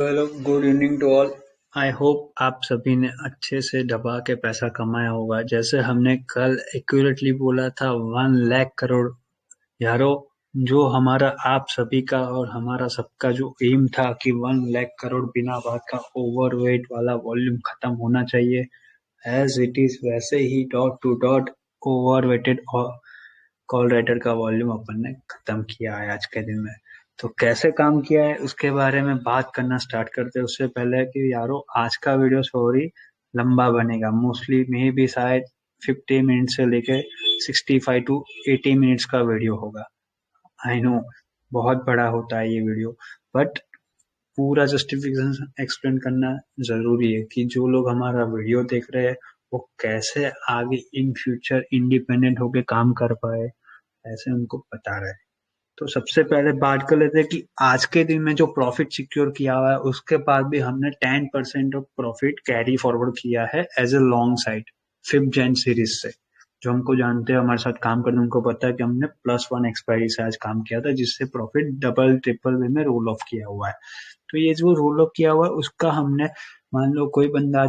Hello, good evening to all. I hope आप सभी ने अच्छे से दबा के पैसा कमाया होगा। जैसे हमने कल एक्यूरेटली बोला था 1 लाख करोड़। यारो, जो हमारा आप सभी का और हमारा सबका जो एम था कि 1 लाख करोड़ बिना बात का ओवरवेट वाला वॉल्यूम खत्म होना चाहिए। एज इट इज वैसे ही dot to dot overrated call writer का वॉल्यूम अपन ने खत्म किया है आज के दिन में। तो कैसे काम किया है उसके बारे में बात करना स्टार्ट करते हैं। उससे पहले कि यारो, आज का वीडियो सॉरी लंबा बनेगा। मोस्टली मे भी शायद 50 मिनट से लेके 65 to 80 मिनट्स का वीडियो होगा। आई नो बहुत बड़ा होता है ये वीडियो, बट पूरा जस्टिफिकेशन एक्सप्लेन करना जरूरी है कि जो लोग हमारा वीडियो देख रहे हैं वो कैसे आगे इन फ्यूचर इंडिपेंडेंट होके काम कर पाए, ऐसे उनको बता रहे हैं। तो सबसे पहले बात कर लेते हैं कि आज के दिन में जो प्रॉफिट सिक्योर किया हुआ है उसके बाद भी हमने 10% ऑफ प्रॉफिट कैरी फॉरवर्ड किया है as a long side 5th Jan series से। जो हमको जानते हैं, हमारे साथ काम करते हैं, उनको पता है कि हमने +1 एक्सपायरी से आज काम किया था, जिससे प्रॉफिट डबल ट्रिपल वे में रोल ऑफ किया हुआ है। तो ये जो रोल ऑफ किया हुआ है उसका हमने, मान लो कोई बंदा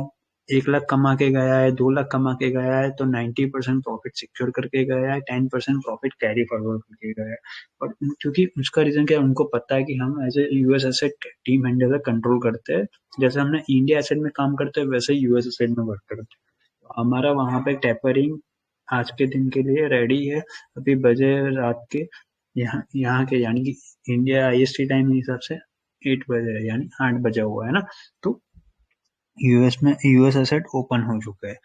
1 लाख कमा के गया है, 2 लाख कमा के गया है, तो 90% प्रॉफिट सिक्योर करके गया है, 10% प्रॉफिट कैरी फॉरवर्ड करके गया है। और क्योंकि उसका रीजन क्या है, उनको पता है कि हम as a US asset team handler control करते हैं। जैसे हमने इंडिया एसेट में काम करते हैं वैसे ही यूएस एसेट में वर्क करते हैं। तो हमारा वहां पे टेपरिंग आज के दिन के लिए रेडी है। अभी बजे रात के यहाँ यहाँ के यानी कि इंडिया आईएसटी टाइम के हिसाब से 8 बजे है, यानी 8 बजा हुआ है ना। तो यूएस में यूएस एसेट ओपन हो चुका है।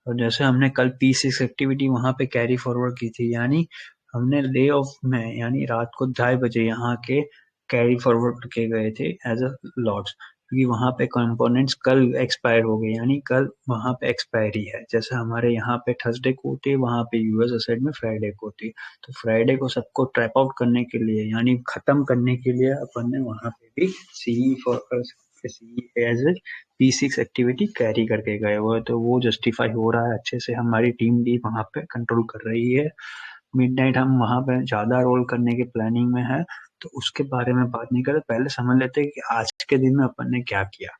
और जैसे हमने कल P6 एक्टिविटी वहां पे कैरी फॉरवर्ड की थी, यानी हमने डे ऑफ में यानी रात को 2:30 बजे यहाँ के कैरी फॉरवर्ड करके गए थे एज अ लॉट्स, क्योंकि वहां पे कंपोनेंट्स कल एक्सपायर हो गए, यानी कल वहां पे एक्सपायरी है। जैसे हमारे यहाँ पे थर्सडे को होती है, वहां पे यूएस एसेट में फ्राइडे को होती है। तो फ्राइडे को सबको ट्रैप आउट करने के लिए यानी खत्म करने के लिए अपन ने वहां पे भी C for C as P6 activity carry करके गए हुए हैं। तो वो जस्टिफाई हो रहा है अच्छे से, हमारी टीम भी वहां पे कंट्रोल कर रही है। मिडनाइट हम वहां पे ज्यादा रोल करने के प्लानिंग में है, तो उसके बारे में बात नहीं करें, पहले समझ लेते हैं कि आज के दिन में अपन ने क्या किया।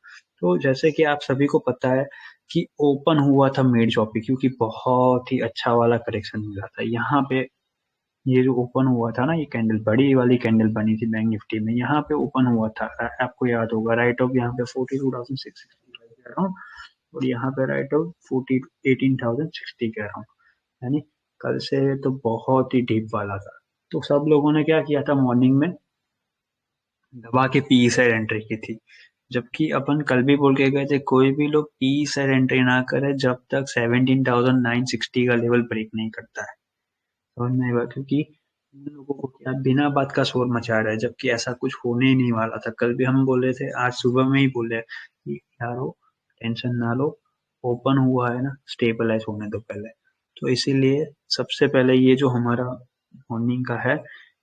तो जैसे कि आप सभी को पता है कि ओपन हुआ था मिड चॉपी, क्योंकि बहुत ही अच्छा वाला करेक्शन मिला था यहाँ पे। ये जो ओपन हुआ था ना, ये कैंडल बड़ी वाली कैंडल बनी थी बैंक निफ्टी में, यहाँ पे ओपन हुआ था। आपको याद होगा, राइट ऑफ यहाँ पे 42,665 कह रहा हूँ, और यहाँ पे राइट ऑफ 18,060 कह रहा हूँ। यानी कल से तो बहुत ही डीप वाला था। तो सब लोगों ने क्या किया था, मॉर्निंग में दबा के पी साइड एंट्री की थी। जबकि अपन कल भी बोल के गए थे कोई भी लोग पी साइड एंट्री ना करे जब तक 17,960 का लेवल ब्रेक नहीं करता है। समझ में आएगा, क्योंकि इन लोगों को क्या बिना बात का शोर मचा रहा है, जबकि ऐसा कुछ होने ही नहीं वाला था। कल भी हम बोले थे, आज सुबह में ही बोले कि यारो टेंशन ना लो, ओपन हुआ है ना, स्टेबलाइज होने दो पहले। तो इसीलिए सबसे पहले ये जो हमारा मॉर्निंग का है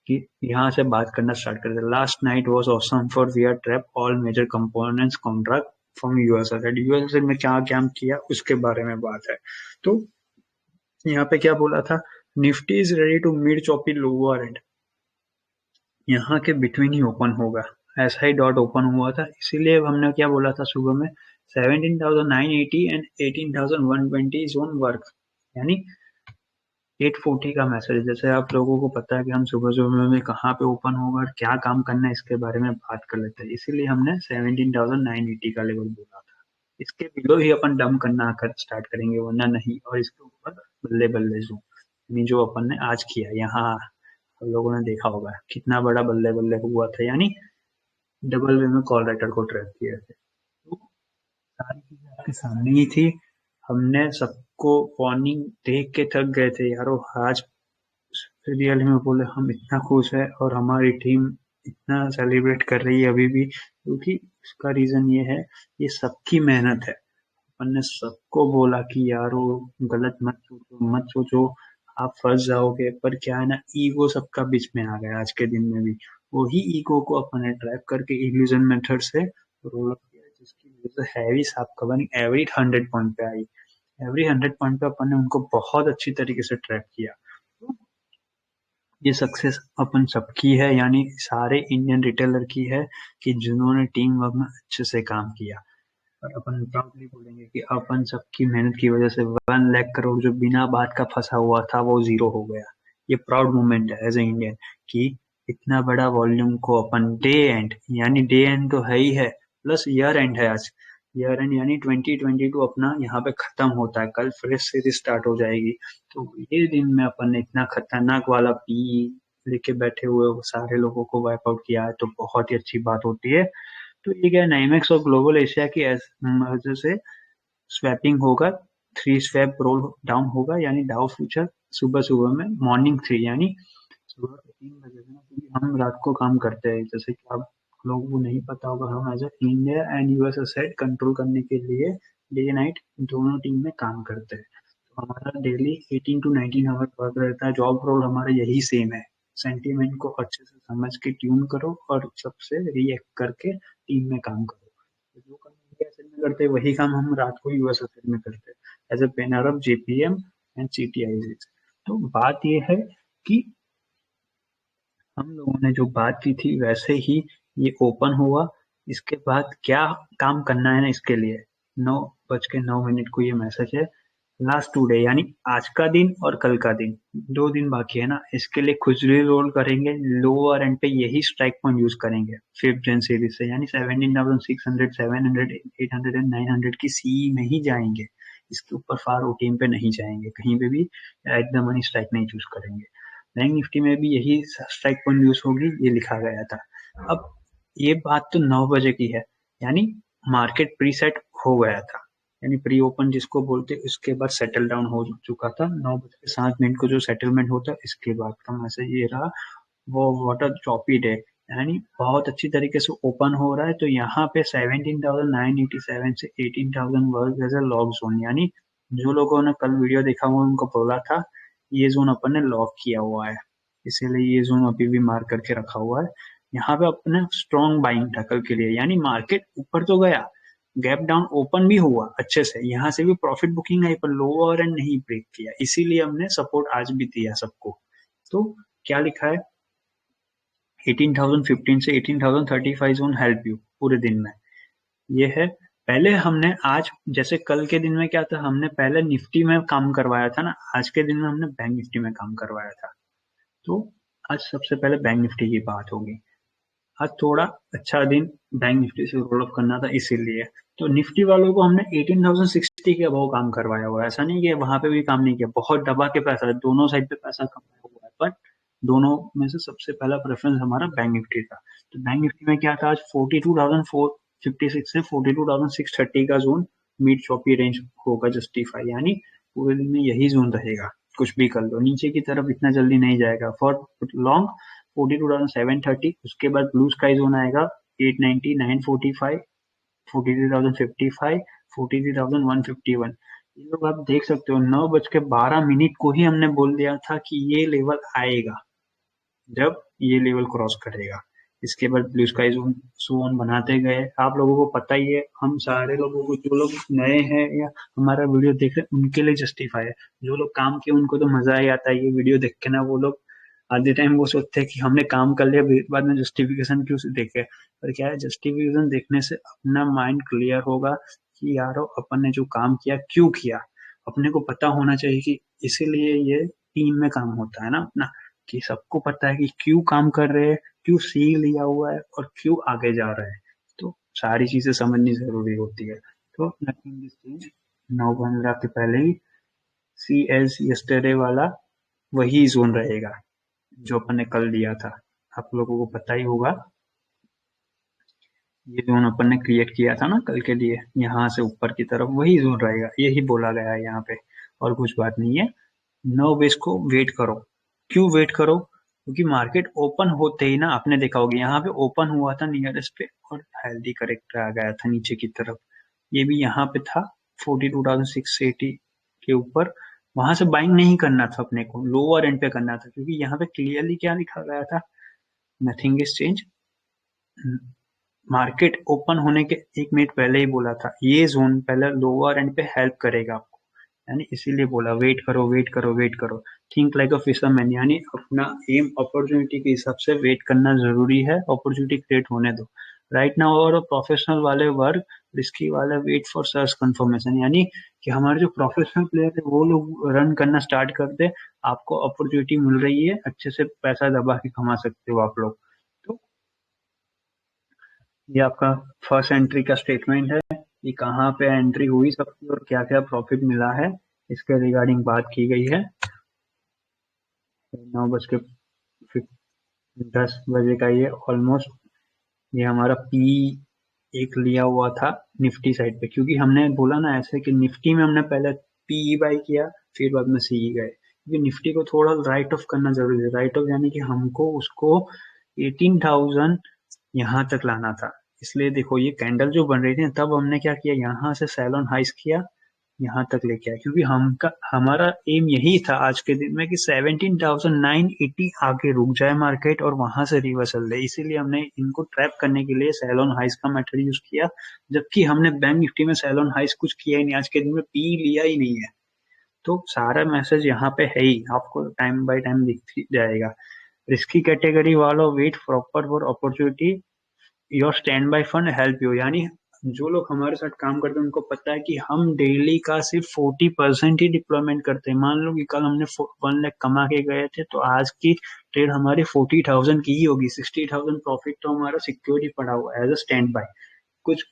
कि यहाँ से बात करना स्टार्ट करते हैं। Last night was awesome for we are trap all major components contract from USAID. USAID में क्या क्या किया उसके बारे में बात है। तो यहाँ पे क्या बोला था, Nifty is ready to meet choppy lower end, यहाँ के बिटवीन ही ओपन होगा। ऐसा ही डॉट ओपन हुआ था, इसीलिए हमने क्या बोला था सुबह में, 17,980 एंड 18,120 इज ऑन वर्क, यानी 840 का मैसेज। जैसे आप लोगों को पता है कि हम सुबह सुबह में कहाँ पे ओपन होगा और क्या काम करना है, इसके बारे में बात कर लेते हैं। इसीलिए हमने 17,980 का लेवल बोला था। इसके बिलो ही अपन डम करना कर स्टार्ट करेंगे, वरना नहीं। और इसके ऊपर बल्ले बल्ले जो यानी जो अपन ने आज किया यहाँ, हम लोगों ने देखा होगा कितना बड़ा बल्ले बल्ले हुआ था, यानी डबल वे में कॉल राइटर को ट्रैप किया था। तो सारी चीजें आपके सामने ही थी। हमने सबको वार्निंग देख के थक गए थे यारो। आज रियल में बोले हम इतना खुश है और हमारी टीम इतना सेलिब्रेट कर रही है अभी भी, क्योंकि उसका रीजन ये है, ये सबकी मेहनत है। अपन ने सबको बोला कि यारो गलत मत सोचो, आप फंस जाओगे। पर क्या है ना, ईगो सबका बीच में आ गया आज के दिन में भी। वही ईगो को अपन ने ट्रैप करके इल्यूजन मेथड से रोल अप किया, जिसकी वजह से हैवी साहब का बनी एवरी 100 पॉइंट पे आई। एवरी 100 पॉइंट पे अपन ने उनको बहुत अच्छी तरीके से ट्रैप किया। ये सक्सेस अपन सबकी है, यानी सारे इंडियन रिटेलर की है कि जिन्होंने टीम वर्क में अच्छे से काम किया। और अपन प्राउडली बोलेंगे कि अपन सबकी मेहनत की वजह से 1 लाख करोड़ जो बिना बात का फंसा हुआ था वो जीरो हो गया। ये प्राउड मोमेंट है एज ए इंडियन कि इतना बड़ा वॉल्यूम को अपन डे एंड, यानी डे एंड तो है ही है, प्लस ईयर एंड है आज। ईयर एंड यानी 2022 अपना यहाँ पे खत्म होता है, कल फ्रेश सीरीज स्टार्ट हो जाएगी। तो ये दिन में अपन ने इतना खतरनाक वाला पी लेके बैठे हुए वो सारे लोगों को वाइप आउट किया है, तो बहुत ही अच्छी बात होती है। तो ये क्या, नाइमेक्स और ग्लोबल एशिया की वजह से स्वैपिंग होगा, 3 स्वैप रोल डाउन होगा, यानी डाउ फ्यूचर सुबह सुबह में मॉर्निंग 3, यानी सुबह के 3 बजे से ना, क्योंकि हम रात को काम करते हैं, जैसे कि आप लोगों को नहीं पता होगा, हम as a India and US asset control करने के लिए डे नाइट दोनों टीम में काम करते हैं। तो हमारा डेली 18 to 19 आवर वर्क रहता है, जॉब रोल हमारा यही सेम है। सेंटीमेंट को अच्छे से समझ के ट्यून करो और सबसे रिएक्ट करके टीम में काम करो। तो जो काम इंडिया असेट में करते हैं वही काम हम रात को यूएस असेट में करते हैं as a penner of JPM and CTI. तो बात यह है कि हम लोगों ने जो बात की थी वैसे ही ये ओपन हुआ। इसके बाद क्या काम करना है ना, इसके लिए 9:09 को ये मैसेज है। लास्ट 2 डे यानी आज का दिन और कल का दिन, 2 दिन बाकी है ना, इसके लिए खुजली रोल करेंगे, लोअर एंड पे यही स्ट्राइक पॉइंट यूज करेंगे 5th जन सीरीज से, यानी 17,600 700 800 एंड 900 की सी में ही जाएंगे। इसके ऊपर फार ओटीएम पे नहीं जाएंगे, कहीं पे भी एट द मनी स्ट्राइक नहीं चूज करेंगे। बैंक निफ्टी में भी यही स्ट्राइक पॉइंट यूज होगी, ये लिखा गया था। अब ये बात तो 9 बजे की है, यानी मार्केट प्री सेट हो गया था, यानी प्री ओपन जिसको बोलते हैं, उसके बाद सेटल डाउन हो चुका था। 9:07 को जो सेटलमेंट होता है इसके बाद का मैसेज ये रहा। वो वाटर चॉपी डे, यानी बहुत अच्छी तरीके से ओपन हो रहा है। तो यहाँ पे 17,987 से 18,000 work as a lock zone, यानी जो लोगों ने कल वीडियो देखा हुआ उनको बोला था ये जोन अपन ने लॉक किया हुआ है, इसीलिए ये जोन अभी भी मार्क करके रखा हुआ है। यहाँ पे अपने स्ट्रॉन्ग बाइंग था कल के लिए, यानी मार्केट ऊपर तो गया, गैप डाउन ओपन भी हुआ अच्छे से, यहाँ से भी प्रॉफिट बुकिंग आई, पर लोअर एंड नहीं ब्रेक किया, इसीलिए हमने सपोर्ट आज भी दिया सबको। तो क्या लिखा है, 18,015 से 18,035 जोन हेल्प यू पूरे दिन में, ये है। पहले हमने आज जैसे कल के दिन में क्या था, हमने पहले निफ्टी में काम करवाया था ना, आज के दिन में हमने बैंक निफ्टी में काम करवाया था। तो आज सबसे पहले बैंक निफ्टी की बात होगी। आज थोड़ा अच्छा दिन बैंक निफ्टी से रोल अप करना था, इसीलिए तो निफ्टी वालों को हमने 18,060 के अभाव काम करवाया हुआ है। ऐसा नहीं कि वहां पे भी काम नहीं किया, बहुत दबा के पैसा, दोनों साइड पे पैसा कमाया हुआ है, बट दोनों में से सबसे पहला प्रेफरेंस हमारा बैंक निफ्टी था। तो बैंक निफ्टी में क्या था, आज 42,456 से 42,630 का जोन मिड चॉपी रेंज होगा जस्टिफाई, यानी पूरे दिन में यही जोन रहेगा। कुछ भी कर लो, नीचे की तरफ इतना जल्दी नहीं जाएगा फॉर लॉन्ग। 42,730, उसके बाद ब्लू स्काई जोन आएगा 890, 945, 43,055, 43,151। ये लोग आप देख सकते हो, 9:12 को ही हमने बोल दिया था कि ये लेवल आएगा जब ये लेवल क्रॉस करेगा। इसके बाद ब्लू स्काई जोन जोन बनाते गए, आप लोगों को पता ही है, हम सारे लोगों को, जो लोग नए हैं या हमारा वीडियो देख रहे हैं उनके लिए जस्टिफाई है। जो लोग काम किए उनको तो मजा ही आता है ये वीडियो देख के ना, वो लोग आधे टाइम वो सोचते हैं कि हमने काम कर लिया, बाद में जस्टिफिकेशन क्यों से देखे। पर क्या है, जस्टिफिकेशन देखने से अपना माइंड क्लियर होगा कि यारो अपन ने जो काम किया क्यों किया। अपने को पता होना चाहिए कि इसीलिए ये टीम में काम होता है ना अपना, कि सबको पता है कि क्यों काम कर रहे हैं, क्यों सी लिया हुआ है और क्यों आगे जा रहे हैं। तो सारी चीजें समझनी जरूरी होती है। तो नथिंग इज चेंज, 9 15 के पहले ही सी एज यस्टरडे वाला वही जोन रहेगा जो अपन ने कल दिया था। आप लोगों को पता ही होगा, ये जोन अपन ने क्रिएट किया था ना कल के लिए, यहाँ से ऊपर की तरफ वही जोन रहेगा, यही बोला गया है यहाँ पे, और कुछ बात नहीं है। 9 बेस को वेट करो। क्यों वेट करो, क्योंकि मार्केट ओपन होते ही ना, आपने देखा होगा यहाँ पे ओपन हुआ था नियरेस्ट पे और हेल्दी करेक्टर आ गया था नीचे की तरफ। ये भी यहाँ पे था 42,680 के ऊपर। वहां से बाइंग नहीं करना था अपने को, लोअर एंड पे करना था, क्योंकि यहाँ पे क्लियरली क्या लिखा गया था, nothing is change. Market open होने के 1 मिनट पहले ही बोला था ये जोन पहले लोअर एंड पे हेल्प करेगा आपको, यानी इसीलिए बोला वेट करो वेट करो वेट करो। थिंक लाइक अ फिशरमैन, यानी अपना एम अपॉर्चुनिटी के हिसाब से वेट करना जरूरी है, अपॉर्चुनिटी क्रिएट होने दो। राइट नाउ और प्रोफेशनल वाले वर्क, रिस्की वाले वेट फॉर सर्च कंफर्मेशन, यानी कि हमारे जो प्रोफेशनल प्लेयर है वो लोग रन करना स्टार्ट कर दे, आपको अपॉर्चुनिटी मिल रही है, अच्छे से पैसा दबा के कमा सकते हो आप लोग। तो ये आपका फर्स्ट एंट्री का स्टेटमेंट है कि कहाँ पे एंट्री हुई सबकी और क्या क्या प्रॉफिट मिला है, इसके रिगार्डिंग बात की गई है। 9:10 का ये ऑलमोस्ट, ये हमारा पी एक लिया हुआ था निफ्टी साइड पे, क्योंकि हमने बोला ना ऐसे कि निफ्टी में हमने पहले पी बाई किया, फिर बाद में सी गए, क्योंकि निफ्टी को थोड़ा राइट ऑफ करना जरूरी है। राइट ऑफ यानी कि हमको उसको 18,000 यहाँ तक लाना था। इसलिए देखो ये कैंडल जो बन रही थी तब हमने क्या किया, यहाँ से सेल ऑन हाइस किया, यहाँ तक लेके आया, क्योंकि हमारा एम यही था आज के दिन में कि 17,980 आके रुक जाए मार्केट और वहां से रिवर्सल ले। इसीलिए हमने इनको ट्रैप करने के लिए सेल ऑन हाइस का मेथड यूज किया, जबकि हमने बैंक निफ्टी में सेल ऑन हाइस कुछ किया ही नहीं, आज के दिन में पी लिया ही नहीं है। तो सारा मैसेज यहाँ पे है ही, आपको टाइम बाय टाइम दिख जाएगा। रिस्की कैटेगरी वालों wait proper for opportunity, your stand by fund help you, यानी जो लोग हमारे साथ काम करते हैं उनको पता है कि हम डेली का सिर्फ 40% ही डिप्लॉयमेंट करते हैं। मान लो कि कल हमने 1 लाख कमा के गए थे, तो आज की ट्रेड हमारी 40,000 की ही होगी, 60,000 प्रॉफिट तो हमारा सिक्योर ही पड़ा हुआ है एज अ स्टैंड बाय। कुछ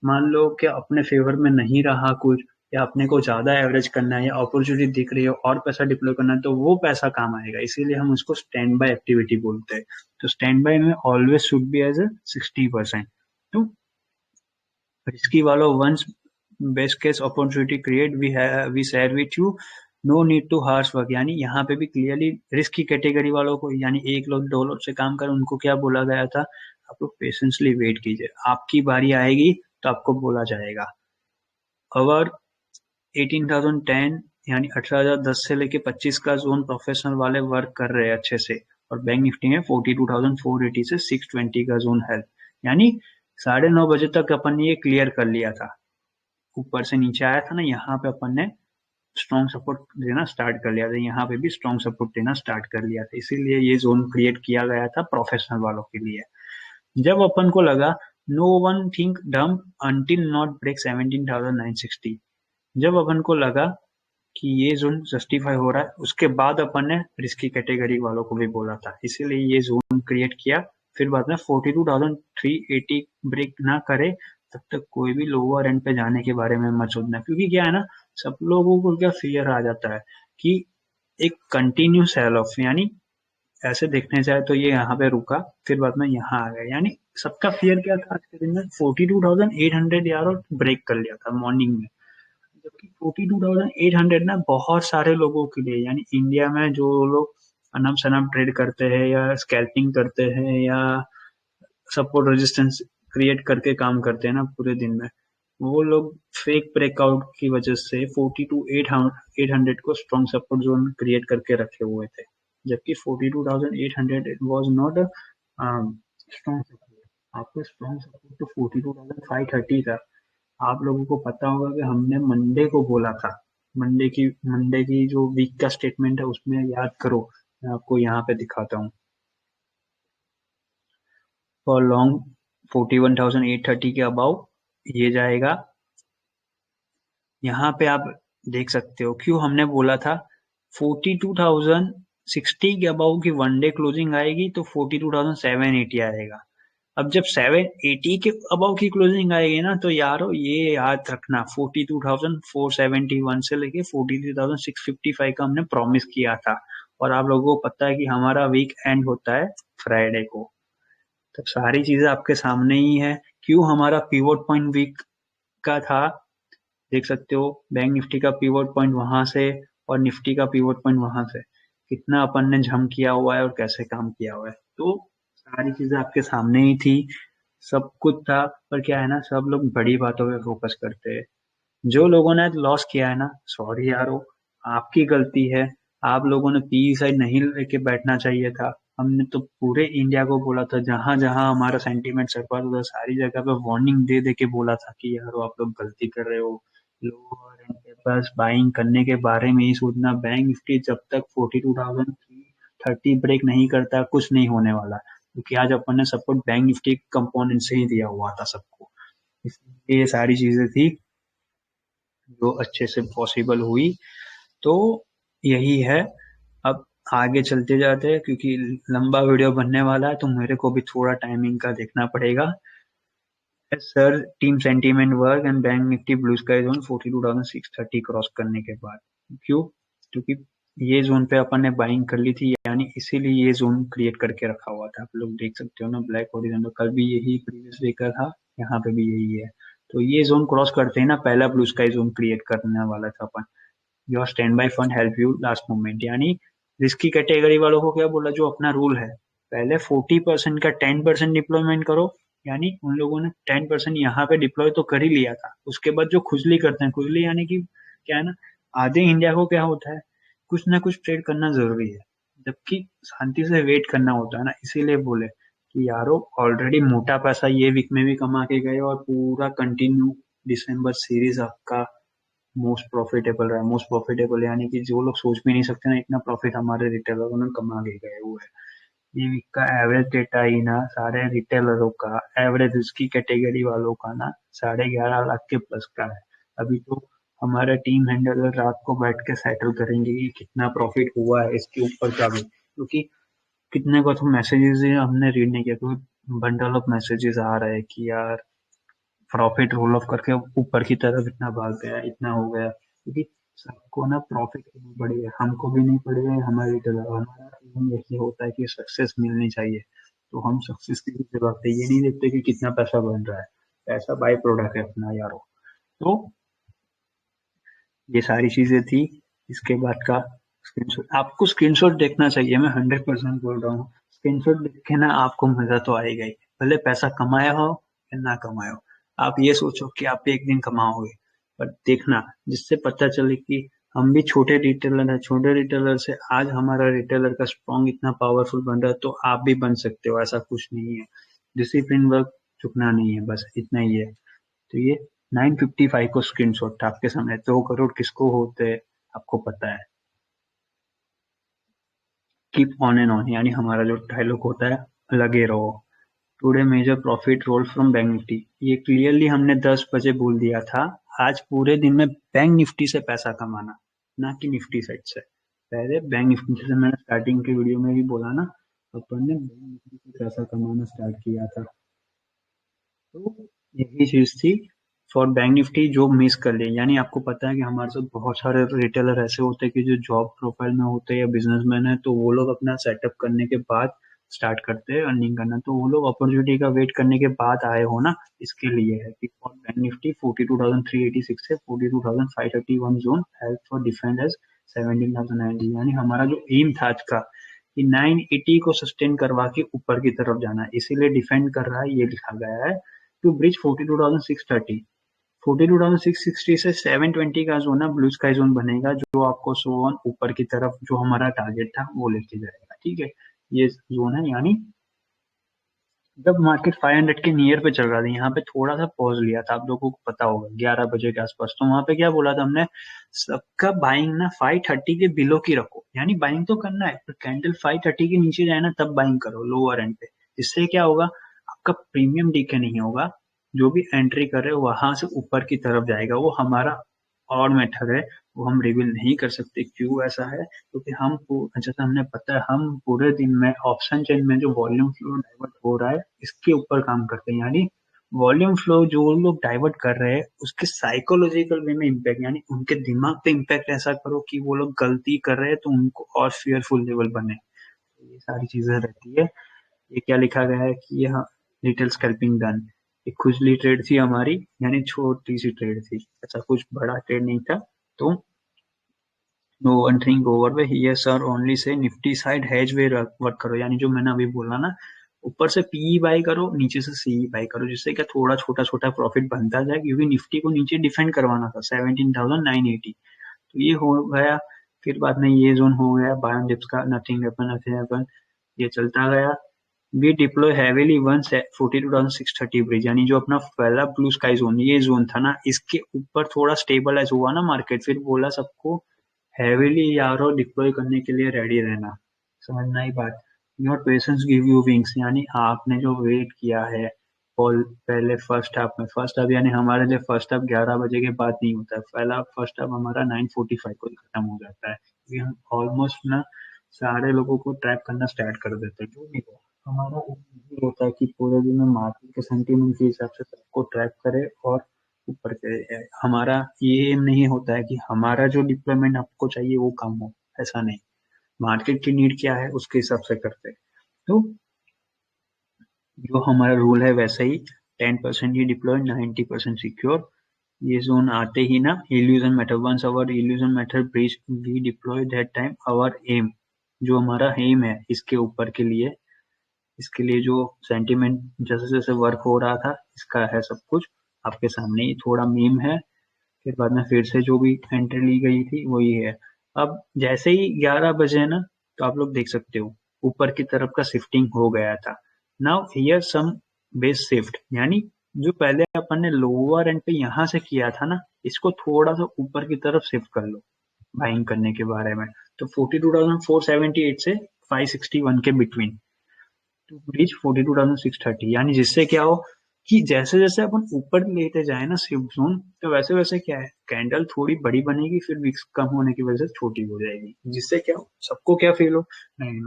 मान लो कि अपने फेवर में नहीं रहा कुछ, या अपने को ज्यादा एवरेज करना है या अपॉर्चुनिटी दिख रही है और पैसा डिप्लॉय करना है, तो वो पैसा काम आएगा, इसीलिए हम उसको स्टैंड बाय एक्टिविटी बोलते हैं। तो स्टैंड बाय में always should be as a 60%। तो रिस्की वालों once best case opportunity create we share with you, no need to harsh work, यानी यहाँ पे भी क्लियरली रिस्क की कैटेगरी वालों को, यानी 1 लोग 2 लोग से काम कर, उनको क्या बोला गया था, आप लोग पेशेंसली वेट कीजिए, आपकी बारी आएगी तो आपको बोला जाएगा। अवर 18,010 यानी 18,010 से लेके 25 का जोन प्रोफेशनल वाले वर्क कर रहे हैं अच्छे से, और बैंक निफ्टी में 42,480 से 620 का जोन है, यानी 9:30 बजे तक अपन ने ये क्लियर कर लिया था। ऊपर से नीचे आया था ना, यहाँ पे अपन ने स्ट्रॉन्ग सपोर्ट देना स्टार्ट कर लिया था, यहाँ पे भी स्ट्रॉन्ग सपोर्ट देना स्टार्ट कर लिया था, इसीलिए ये जोन क्रिएट किया गया था प्रोफेशनल वालों के लिए। जब अपन को लगा no one think dump until not break 17,960, जब अपन को लगा कि ये जोन जस्टिफाई हो रहा है, उसके बाद अपन ने रिस्की कैटेगरी वालों को भी बोला था, इसीलिए ये जोन क्रिएट किया। फिर बाद में 42,380 ब्रेक ना करे तब तक कोई भी लोअर एंड पे जाने के बारे में मत सोचना, क्योंकि क्या है ना, सब लोगों को क्या फियर आ जाता है कि एक कंटिन्यू सेल ऑफ, यानी ऐसे देखने जाए तो ये यहाँ पे रुका, फिर बाद में यहाँ आ गया, यानी सबका फियर क्या था आज के दिन में, 42,800 यार और ब्रेक कर लिया था मॉर्निंग में। जबकि 42,800 ना बहुत सारे लोगों के लिए, यानी इंडिया में जो लोग अनप शनप ट्रेड करते हैं या स्कैल्पिंग करते हैं या सपोर्ट रेजिस्टेंस क्रिएट करके काम करते हैं ना पूरे दिन में, वो लोग फेक ब्रेकआउट की वजह से 42,800 को स्ट्रॉन्ग सपोर्ट जोन क्रिएट करके रखे हुए थे, जबकि 42,800 it was not strong support. आपको स्ट्रॉन्ग सपोर्ट तो 42,530 था। आप लोगों को पता होगा कि हमने मंडे को बोला था, मंडे की जो वीक का स्टेटमेंट है उसमें याद करो, मैं आपको यहाँ पे दिखाता हूँ। फॉर लॉन्ग 41,830 के अबाउ ये जाएगा, यहाँ पे आप देख सकते हो क्यों हमने बोला था 42,060 के अबाउ की वनडे क्लोजिंग आएगी तो 42,780 आएगा। अब जब 780 के अबाउ की क्लोजिंग आएगी ना, तो यारो ये याद रखना 42,471 से लेके 43,655 का हमने प्रॉमिस किया था, और आप लोगों को पता है कि हमारा वीक एंड होता है फ्राइडे को। तो सारी चीजें आपके सामने ही है, क्यों हमारा पिवोट पॉइंट वीक का था, देख सकते हो बैंक निफ्टी का पिवोट पॉइंट वहां से और निफ्टी का पिवोट पॉइंट वहां से, कितना अपन ने जम किया हुआ है और कैसे काम किया हुआ है। तो सारी चीजें आपके सामने ही थी, सब कुछ था, पर क्या है ना, सब लोग बड़ी बातों पे फोकस करते हैं। जो लोगों ने लॉस किया है ना, सॉरी यारो, आपकी गलती है, आप लोगों ने पी साइड नहीं लेके बैठना चाहिए था। हमने तो पूरे इंडिया को बोला था, जहां जहां हमारा सेंटीमेंट सरपास होता सारी जगह पे वार्निंग दे दे के बोला था कि यारो आप लोग गलती कर रहे हो, लोअर एंड पे बस बाइंग करने के बारे में ही सोचना। बैंक निफ्टी जब तक 42,330 ब्रेक नहीं करता कुछ नहीं होने वाला, क्योंकि आज अपन ने सपोर्ट बैंक निफ्टी कंपोनेंट से ही दिया हुआ था सबको। इसलिए ये सारी चीजें थी जो अच्छे से पॉसिबल हुई। तो यही है। अब आगे चलते जाते हैं, क्योंकि लंबा वीडियो बनने वाला है तो मेरे को भी थोड़ा टाइमिंग का देखना पड़ेगा। Sir, team sentiment work and bank Nifty blue sky zone 42,630 cross करने के बाद। क्यों? क्योंकि ये जोन पे अपन ने बाइंग कर ली थी, यानी इसीलिए ये जोन क्रिएट करके रखा हुआ था। आप लोग देख सकते हो ना, ब्लैक हॉरिजॉन्टल, कल भी यही प्रीवियस वीक का था, यहाँ पे भी यही है। तो ये जोन क्रॉस करते ही ना पहला ब्लू स्काई जोन क्रिएट करने वाला था अपन। Your stand by fund help you last moment, यानी रिस्की कैटेगरी वालों को क्या बोला, जो अपना रूल है, पहले 40% का 10% डिप्लॉयमेंट करो। यानी उन लोगों ने 10% यहाँ पे डिप्लॉय तो कर ही लिया था। उसके बाद जो खुजली करते हैं, खुजली यानी कि क्या है ना, आधे इंडिया को क्या होता है, कुछ ना कुछ ट्रेड करना जरूरी है, जबकि शांति से वेट करना होता है ना। इसीलिए बोले कि यारो, ऑलरेडी मोटा पैसा ये वीक में भी कमा के गए और पूरा कंटिन्यू दिसंबर सीरीज आपका मोस्ट प्रॉफिटेबल रहा। मोस्ट प्रॉफिटेबल यानी कि जो लोग सोच भी नहीं सकते ना, इतना प्रॉफिट हमारे रिटेलरों ने कमा के गए हुए हैं। ये वीक का एवरेज डेटा ही ना, सारे रिटेलरों का एवरेज, उसकी कैटेगरी वालों का ना 11.5 लाख के प्लस का है। अभी तो हमारा टीम हैंडलर रात को बैठ के सेटल करेंगे कि कितना प्रॉफिट हुआ है इसके ऊपर का भी, क्योंकि कितने को तो मैसेजेस हमने रीड नहीं किया, क्योंकि बंडल ऑफ मैसेजेस आ रहे हैं कि यार प्रॉफिट रोल ऑफ करके ऊपर की तरफ इतना भाग गया, इतना हो गया। क्योंकि सबको ना प्रॉफिट करनी पड़ी है, हमको भी नहीं पड़ी है, हमारी तरह हमारा एम यही होता है कि सक्सेस मिलनी चाहिए। तो हम सक्सेस की पीछे भागते, ये नहीं देखते कि कितना पैसा बन रहा है। पैसा बाई प्रोडक्ट है अपना यारो। तो ये सारी चीजें थी। इसके बाद का स्क्रीनशॉट, आपको स्क्रीनशॉट देखना चाहिए, मैं 100% बोल रहा हूँ। स्क्रीनशॉट देख के ना आपको मजा तो आएगा ही, भले पैसा कमाया हो या ना कमाया हो। आप ये सोचो कि आप एक दिन कमाओगे, पर देखना, जिससे पता चले कि हम भी छोटे रिटेलर हैं, छोटे रिटेलर से आज हमारा रिटेलर का स्ट्रॉन्ग इतना पावरफुल बन रहा है, तो आप भी बन सकते हो। ऐसा कुछ नहीं है, डिसिप्लिन वर्क चुकना नहीं है, बस इतना ही है। तो ये 955 को स्क्रीनशॉट था आपके सामने। 2 करोड़ किसको होते हैं आपको पता है। कीप ऑन एंड ऑन, यानी हमारा जो डायलॉग होता है, लगे रहो। Today major profit roll from Bank Nifty, ये क्लियरली हमने 10 बजे बोल दिया था। आज पूरे दिन में बैंक निफ्टी से पैसा कमाना, ना कि निफ्टी साइड से। पहले बैंक निफ्टी से, मैंने स्टार्टिंग के वीडियो में भी बोला ना, अपन ने बैंक निफ्टी से पैसा कमाना स्टार्ट किया था। तो यही चीज थी फॉर बैंक निफ्टी जो मिस कर लिए। यानी आपको पता है कि हमारे साथ बहुत सारे रिटेलर ऐसे होते हैं कि जो जॉब प्रोफाइल में होते हैं या बिजनेसमैन है, तो वो लोग अपना सेटअप करने के बाद स्टार्ट करते हैं अर्निंग करना। तो वो लोग अपॉर्चुनिटी का वेट करने के बाद आए हो ना, इसके लिए है कि फॉर बैंक निफ्टी 42,386 से 42,531 zone help for defend as 17,090। यानी हमारा जो एम था आज का, कि 980 को सस्टेन करवा के ऊपर की तरफ जाना है, इसीलिए डिफेंड कर रहा है, ये लिखा गया है। टू ब्रिज 42,630, 42,660 से 720 का जोन है, ब्लू स्काई जोन बनेगा, जो आपको सोन ऊपर की तरफ जो हमारा टारगेट था वो लेके जाएगा। ठीक है, ये जोन है। यानी जब मार्केट 500 के नियर पे चल रहा था, यहाँ पे थोड़ा सा पॉज लिया था, आप लोगों को पता होगा 11 बजे के आसपास। तो वहां पे क्या बोला था हमने, सबका बाइंग ना 530 के बिलो की रखो। यानी बाइंग तो करना है, पर कैंडल 530 के नीचे जाए ना तब बाइंग करो लोअर एंड पे। इससे क्या होगा, आपका प्रीमियम डीके नहीं होगा, जो भी एंट्री कर रहे हो वहां से ऊपर की तरफ जाएगा। वो हमारा और मेथड है, वो हम रिवील नहीं कर सकते क्यों ऐसा है, क्योंकि जैसा हमने पता है, हम पूरे दिन में ऑप्शन चेन में जो वॉल्यूम फ्लो डाइवर्ट हो रहा है इसके ऊपर काम करते हैं। यानी वॉल्यूम फ्लो जो लोग डाइवर्ट कर रहे हैं उसके साइकोलॉजिकल वे में इम्पैक्ट, यानी उनके दिमाग पे इम्पैक्ट ऐसा करो कि वो लोग गलती कर रहे हैं तो उनको और फियरफुल लेवल बने। तो ये सारी चीजें रहती है। ये क्या लिखा गया है कि ये रिटेल स्कैल्पिंग डन, एक खुजली ट्रेड थी हमारी, यानी छोटी सी ट्रेड थी, ऐसा कुछ बड़ा ट्रेड नहीं था। तो no one thing over way here sir only से Nifty side hedge way work करो, यानी जो मैंने अभी बोला ना, ऊपर से पीई बाई करो, नीचे से सीई बाई करो, जिससे क्या थोड़ा छोटा छोटा प्रॉफिट बनता जाए, क्योंकि निफ्टी को नीचे डिफेंड करवाना था 17,980। तो ये हो गया। फिर बाद में ये जोन हो गया बायन डिप्स का, नथिंग हैपन, नथिंग हैपन, ये चलता गया। We deploy heavily one 42,630 bridge, यानी जो अपना पहला ब्लू स्काई जोन, ये जोन था ना, इसके ऊपर थोड़ा स्टेबलाइज हुआ ना मार्केट, फिर बोला सबको हैवीली यारो डिप्लॉय करने के लिए रेडी रहना। समझना ही बात। Your patience give you wings, यानी आपने जो वेट किया है और पहले फर्स्ट हाफ में, फर्स्ट हाफ यानी हमारे लिए फर्स्ट हाफ 11 बजे के बाद नहीं होता है, पहला फर्स्ट हाफ हमारा 9:45 को ही खत्म हो जाता है, क्योंकि हम ऑलमोस्ट ना सारे लोगों को ट्रैप करना स्टार्ट कर देते हैं। क्यों नहीं हुआ? हमारा ये होता है कि पूरे दिन में मार्केट के सेंटीमेंट के हिसाब से सबको ट्रैप करे और ऊपर के, हमारा ये एम नहीं होता है कि हमारा जो डिप्लॉयमेंट आपको चाहिए वो कम हो, ऐसा नहीं। मार्केट की नीड क्या है उसके हिसाब से करते हैं। तो जो हमारा रूल है वैसे ही 10% ही डिप्लॉय, 90% सिक्योर। ये जोन आते ही ना illusion method, once our illusion method breach we deploy that time our aim, जो हमारा एम है इसके ऊपर के लिए, इसके लिए जो सेंटिमेंट जैसे जैसे वर्क हो रहा था, इसका है सब कुछ आपके सामने ही, थोड़ा मीम है, फिर बाद में फिर से जो भी एंट्री ली गई थी वही है। अब जैसे ही 11 बजे ना, तो आप लोग देख सकते हो ऊपर की तरफ का शिफ्टिंग हो गया था। Now here some base shift, यानी जो पहले अपन ने लोअर एंड पे यहाँ से किया था ना, इसको थोड़ा सा ऊपर की तरफ शिफ्ट कर लो बाइंग करने के बारे में। तो 42,478 से 561 के बिटवीन टू ब्रीच 42,630, यानी जिससे क्या हो कि जैसे जैसे अपन ऊपर लेते जाए ना शिफ्ट जोन, तो वैसे वैसे क्या है, कैंडल थोड़ी बड़ी बनेगी, फिर विक्स कम होने की वजह से छोटी हो जाएगी, जिससे क्या हो, सबको क्या फील हो, नहीं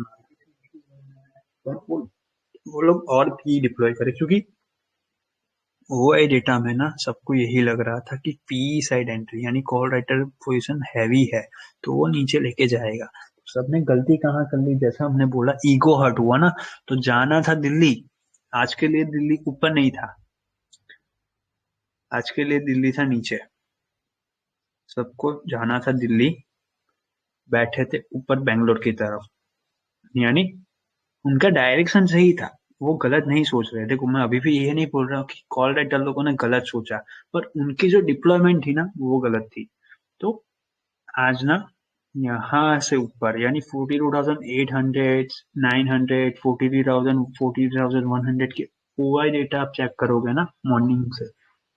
वो लोग और भी डिप्लॉय करें, क्योंकि ओआई डेटा में ना सबको यही लग रहा था कि पी साइड एंट्री यानी कॉल राइटर पोजीशन हैवी है, तो वो नीचे लेके जाएगा। सबने गलती कहाँ कर ली, जैसा हमने बोला ईगो हर्ट हुआ ना, तो जाना था दिल्ली, आज के लिए दिल्ली ऊपर नहीं था, आज के लिए दिल्ली था नीचे, सबको जाना था दिल्ली, बैठे थे ऊपर बेंगलोर की तरफ, यानी उनका डायरेक्शन सही था, वो गलत नहीं सोच रहे। देखो मैं अभी भी ये नहीं बोल रहा हूँ कि कॉल राइटर लोगों ने गलत सोचा, पर उनकी जो डिप्लॉयमेंट थी ना वो गलत थी। तो आज ना यहाँ से ऊपर यानी 42,800, 900, 43,000, 43,100 के ओआई डेटा आप चेक करोगे ना मॉर्निंग से,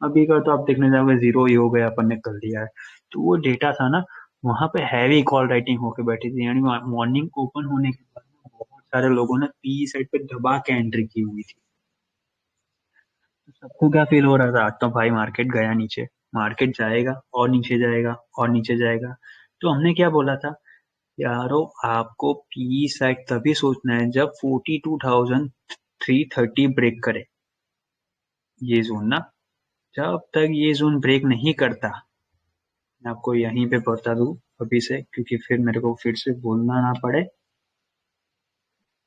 अभी का तो आप देखने जाओगे जीरो ही हो गया, अपन ने कर दिया है। तो वो डेटा था ना, वहां पे हैवी कॉल राइटिंग होके बैठी थी, यानी मॉर्निंग ओपन होने के बाद ना बहुत सारे लोगों ने पी साइड पे दबा के एंट्री की हुई थी। तो सबको क्या फील हो रहा था, आज तो भाई मार्केट गया नीचे, मार्केट जाएगा और नीचे जाएगा और नीचे जाएगा। तो हमने क्या बोला था, यारो आपको पी साइड तभी सोचना है जब 42,330 ब्रेक करे ये जोन ना, जब तक ये जोन ब्रेक नहीं करता, मैं आपको यहीं पे बता दूं अभी से, क्योंकि फिर मेरे को फिर से बोलना ना पड़े,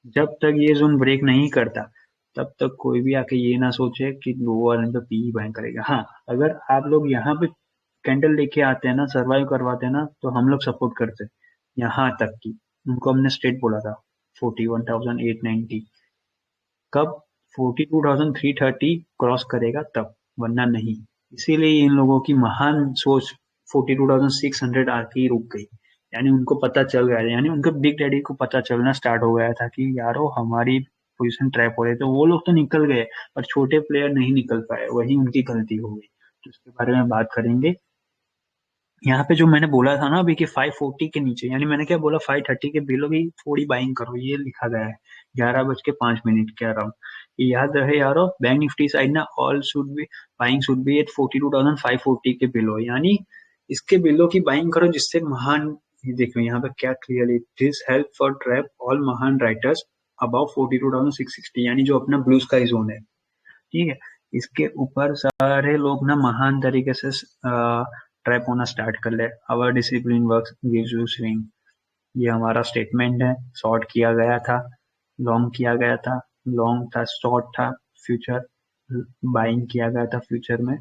जब तक ये जोन ब्रेक नहीं करता तब तक कोई भी आके ये ना सोचे कि लोअर एंड पे पी बाय करेगा। हाँ, अगर आप लोग यहाँ पे कैंडल लेके आते हैं ना, सर्वाइव करवाते हैं ना, तो हम लोग सपोर्ट करते हैं, यहाँ तक कि उनको हमने स्ट्रेट बोला था 41,890, कब 42,330 क्रॉस करेगा तब, वरना नहीं। इसीलिए इन लोगों की महान सोच 42,600 आके ही रुक गई, यानी उनको पता चल गया, यानी उनके बिग डैडी को पता चलना स्टार्ट हो गया था कि यारो हमारी पोजीशन ट्रैप हो रही है, तो वो लोग तो निकल गए, पर छोटे प्लेयर नहीं निकल पाए, वही उनकी गलती हो गई। तो उसके बारे में बात करेंगे। यहाँ पे जो मैंने बोला था ना अभी कि 540 के नीचे, यानी मैंने क्या बोला, 530 के बिलो भी थोड़ी बाइंग करो, ये लिखा गया है 11:05 के अराउंड। ये याद रहे यारो, बैंक निफ्टी साइड ना all should be buying should be at 42,540 के बिलो, यानी इसके बिलो की बाइंग करो, जिससे महान, ये देखो यहाँ पे क्या clearly, this help for trap all महान राइटर्स अबाउ 42,660, यानी जो अपना ब्लू स्काई जोन है, ठीक है, इसके ऊपर सारे लोग ना महान तरीके से ट्रैप होना स्टार्ट कर ले। Our discipline works gives you swing, ये हमारा स्टेटमेंट है, शॉर्ट किया गया था, लॉन्ग किया गया था, लॉन्ग था, शॉर्ट था, फ्यूचर बाइंग किया गया था फ्यूचर में।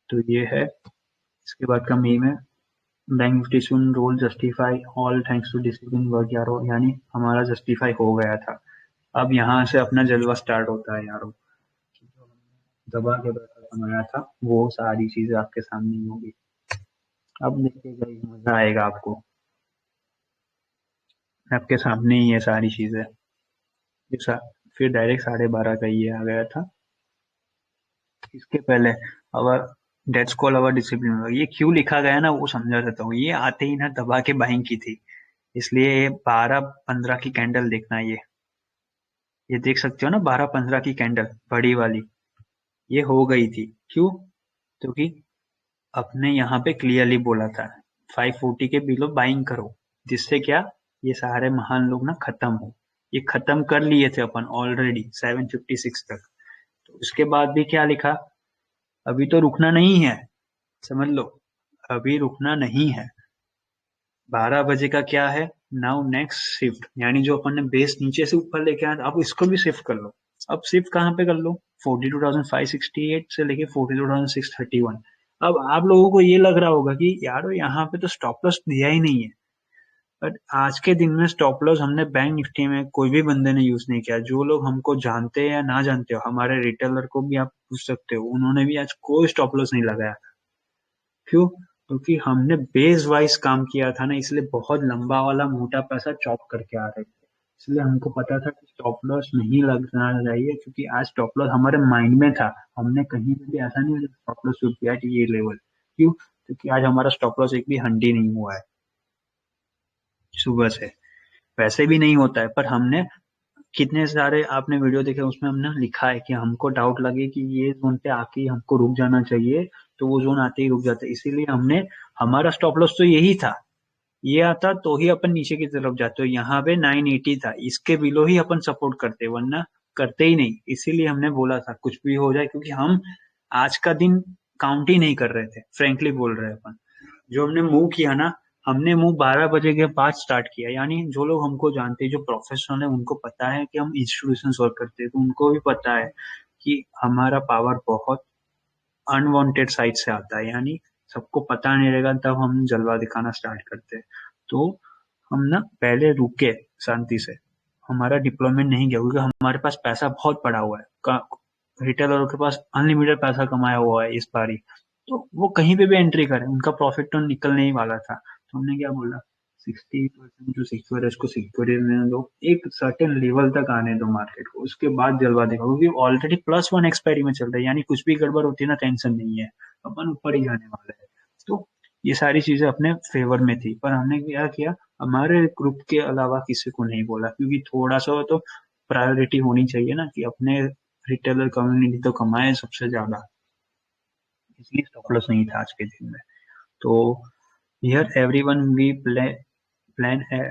तो ये है, इसके बाद का मीम है, Bank Nifty soon roll justify all thanks to discipline work यारो, यानी हमारा जस्टिफाई हो गया था। अब यहाँ से अपना जलवा स्टार्ट होता है यारो, दबा के बैठा बनाया था वो सारी चीजें आपके सामने ही होगी, अब देखिएगा ये मजा आएगा आपको, आपके सामने ही है सारी चीजें। फिर डायरेक्ट 12:30 का ये आ गया था। इसके पहले अवर डेट्स कॉल अवर डिसिप्लिन, ये क्यों लिखा गया ना वो समझा देता हूँ। ये आते ही ना दबा के बाइंग की थी, इसलिए ये 12-15 की कैंडल देखना। ये देख सकते हो ना 12-15 की कैंडल बड़ी वाली, ये हो गई थी। क्यों? क्योंकि अपने यहाँ पे क्लियरली बोला था 540 के बिलो बाइंग करो, जिससे क्या ये सारे महान लोग ना खत्म हो। ये खत्म कर लिए थे अपन ऑलरेडी 756 तक। तो उसके बाद भी क्या लिखा, अभी तो रुकना नहीं है, समझ लो, अभी रुकना नहीं है। 12 बजे का क्या है, नाउ नेक्स्ट शिफ्ट, यानी जो अपन ने बेस नीचे से ऊपर लेके आया अब इसको भी शिफ्ट कर लो। अब शिफ्ट कहाँ पे कर लो, 42,568 से लेके 42,631। अब आप लोगों को ये लग रहा होगा कि यार यहाँ पे तो स्टॉप लॉस दिया ही नहीं है, बट आज के दिन में स्टॉप लॉस हमने बैंक निफ्टी में कोई भी बंदे ने यूज नहीं किया। जो लोग हमको जानते हैं या ना जानते हो, हमारे रिटेलर को भी आप पूछ सकते हो, उन्होंने भी आज कोई स्टॉप लॉस नहीं लगाया। क्यों? क्योंकि हमने बेस वाइज काम किया था ना, इसलिए बहुत लंबा वाला मोटा पैसा चॉप करके आ रहे थे। इसलिए हमको पता था कि स्टॉप लॉस नहीं लगना चाहिए, क्योंकि आज स्टॉप लॉस हमारे माइंड में था। हमने कहीं पे भी ऐसा नहीं स्टॉप लॉस शुरू किया कि ये लेवल। क्यों? क्योंकि आज हमारा स्टॉप लॉस एक भी हंडी नहीं हुआ है सुबह से। वैसे भी नहीं होता है, पर हमने कितने सारे आपने वीडियो देखे उसमें हमने लिखा है कि हमको डाउट लगे कि ये जोन पे आके हमको रुक जाना चाहिए, तो वो जोन आते ही रुक जाता है। इसीलिए हमने, हमारा स्टॉप लॉस तो यही था, ये आता तो ही अपन नीचे की तरफ जाते हो। यहाँ पे 980 था, इसके बिलो ही अपन सपोर्ट करते, वरना करते ही नहीं। इसीलिए हमने बोला था कुछ भी हो जाए, क्योंकि हम आज का दिन काउंट ही नहीं कर रहे थे, फ्रेंकली बोल रहे हैं अपन। जो हमने मूव किया ना, हमने मूव 12 बजे के बाद स्टार्ट किया। यानी जो लोग हमको जानते हैं, जो प्रोफेशनल है, उनको पता है कि हम इंस्टीट्यूशन वर्क करते हैं, तो उनको भी पता है कि हमारा पावर बहुत अनवांटेड साइड से आता है। यानी सबको पता नहीं रहेगा, तब हम जलवा दिखाना स्टार्ट करते हैं। तो हम ना पहले रुके शांति से, हमारा डिप्लॉयमेंट नहीं गया, क्योंकि हमारे पास पैसा बहुत पड़ा हुआ है। रिटेलरों के पास अनलिमिटेड पैसा कमाया हुआ है इस बारी, तो वो कहीं पे भी एंट्री करें, उनका प्रॉफिट तो निकलने ही वाला था। तो हमने क्या बोला, 60% जो सिक्योर है उसको सिक्योर रहने दो, एक सर्टेन लेवल तक आने दो मार्केट को, उसके बाद जलवा देखो, क्योंकि ऑलरेडी +1 एक्सपायरी में चल रहा है। यानी कुछ भी गड़बड़ होती है ना, टेंशन नहीं है, अपन ऊपर ही जाने वाले हैं। तो ये सारी चीजें अपने फेवर में थी, पर हमने क्या किया, हमारे ग्रुप के अलावा किसी को नहीं बोला, क्योंकि थोड़ा सा तो प्रायोरिटी होनी चाहिए ना, कि अपने रिटेलर कम्युनिटी तो कमाए सबसे ज्यादा। इसलिए स्टॉप लॉस नहीं था आज के दिन में। तो हियर एवरीवन वी प्लान है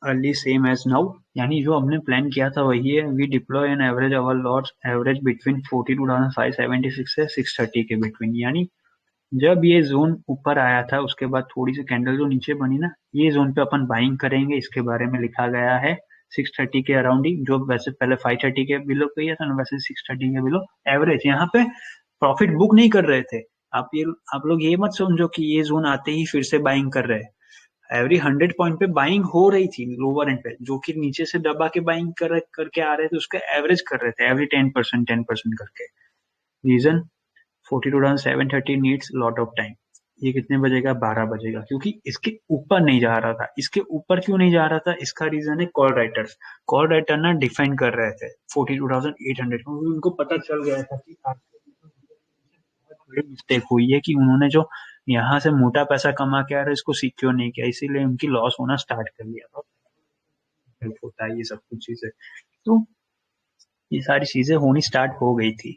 अर्ली सेम एज नाउ, यानी जो हमने प्लान किया था वही है। We deploy an average our lots average between 42,576 से 630 के बिटवीन। यानी जब ये जोन ऊपर आया था, उसके बाद थोड़ी सी कैंडल जो नीचे बनी ना, ये जोन पे अपन बाइंग करेंगे, इसके बारे में लिखा गया है। 630 के अराउंड ही, जो वैसे पहले 530 के बिलो पे था ना, वैसे 630 के बिलो एवरेज यहाँ पे प्रॉफिट बुक नहीं कर रहे थे। आप लोग ये मत समझो कि ये जोन आते ही फिर से बाइंग कर रहे हैं। एवरी 100 पॉइंट पे बाइंग हो रही थी लोअर एंड पे, जो कि नीचे से दबा के बाइंग करके आ रहे थे, उसका एवरेज कर रहे थे एवरी 10% करके। Reason, 42,730 needs lot of time. ये कितने बजेगा, 12 बजेगा, क्योंकि इसके ऊपर नहीं जा रहा था। इसके ऊपर क्यों नहीं जा रहा था, इसका रीजन है कॉल राइटर्स। कॉल राइटर ना डिफेंड कर रहे थे 42,800, क्योंकि उनको पता चल गया था कि बड़ी मिस्टेक हुई है, कि उन्होंने जो यहाँ से मोटा पैसा कमा के आ रहा है इसको सिक्योर नहीं किया, इसीलिए उनकी लॉस होना स्टार्ट कर लिया था। हेल्प होता है ये सब कुछ चीजें। तो ये सारी चीजें होनी स्टार्ट हो गई थी,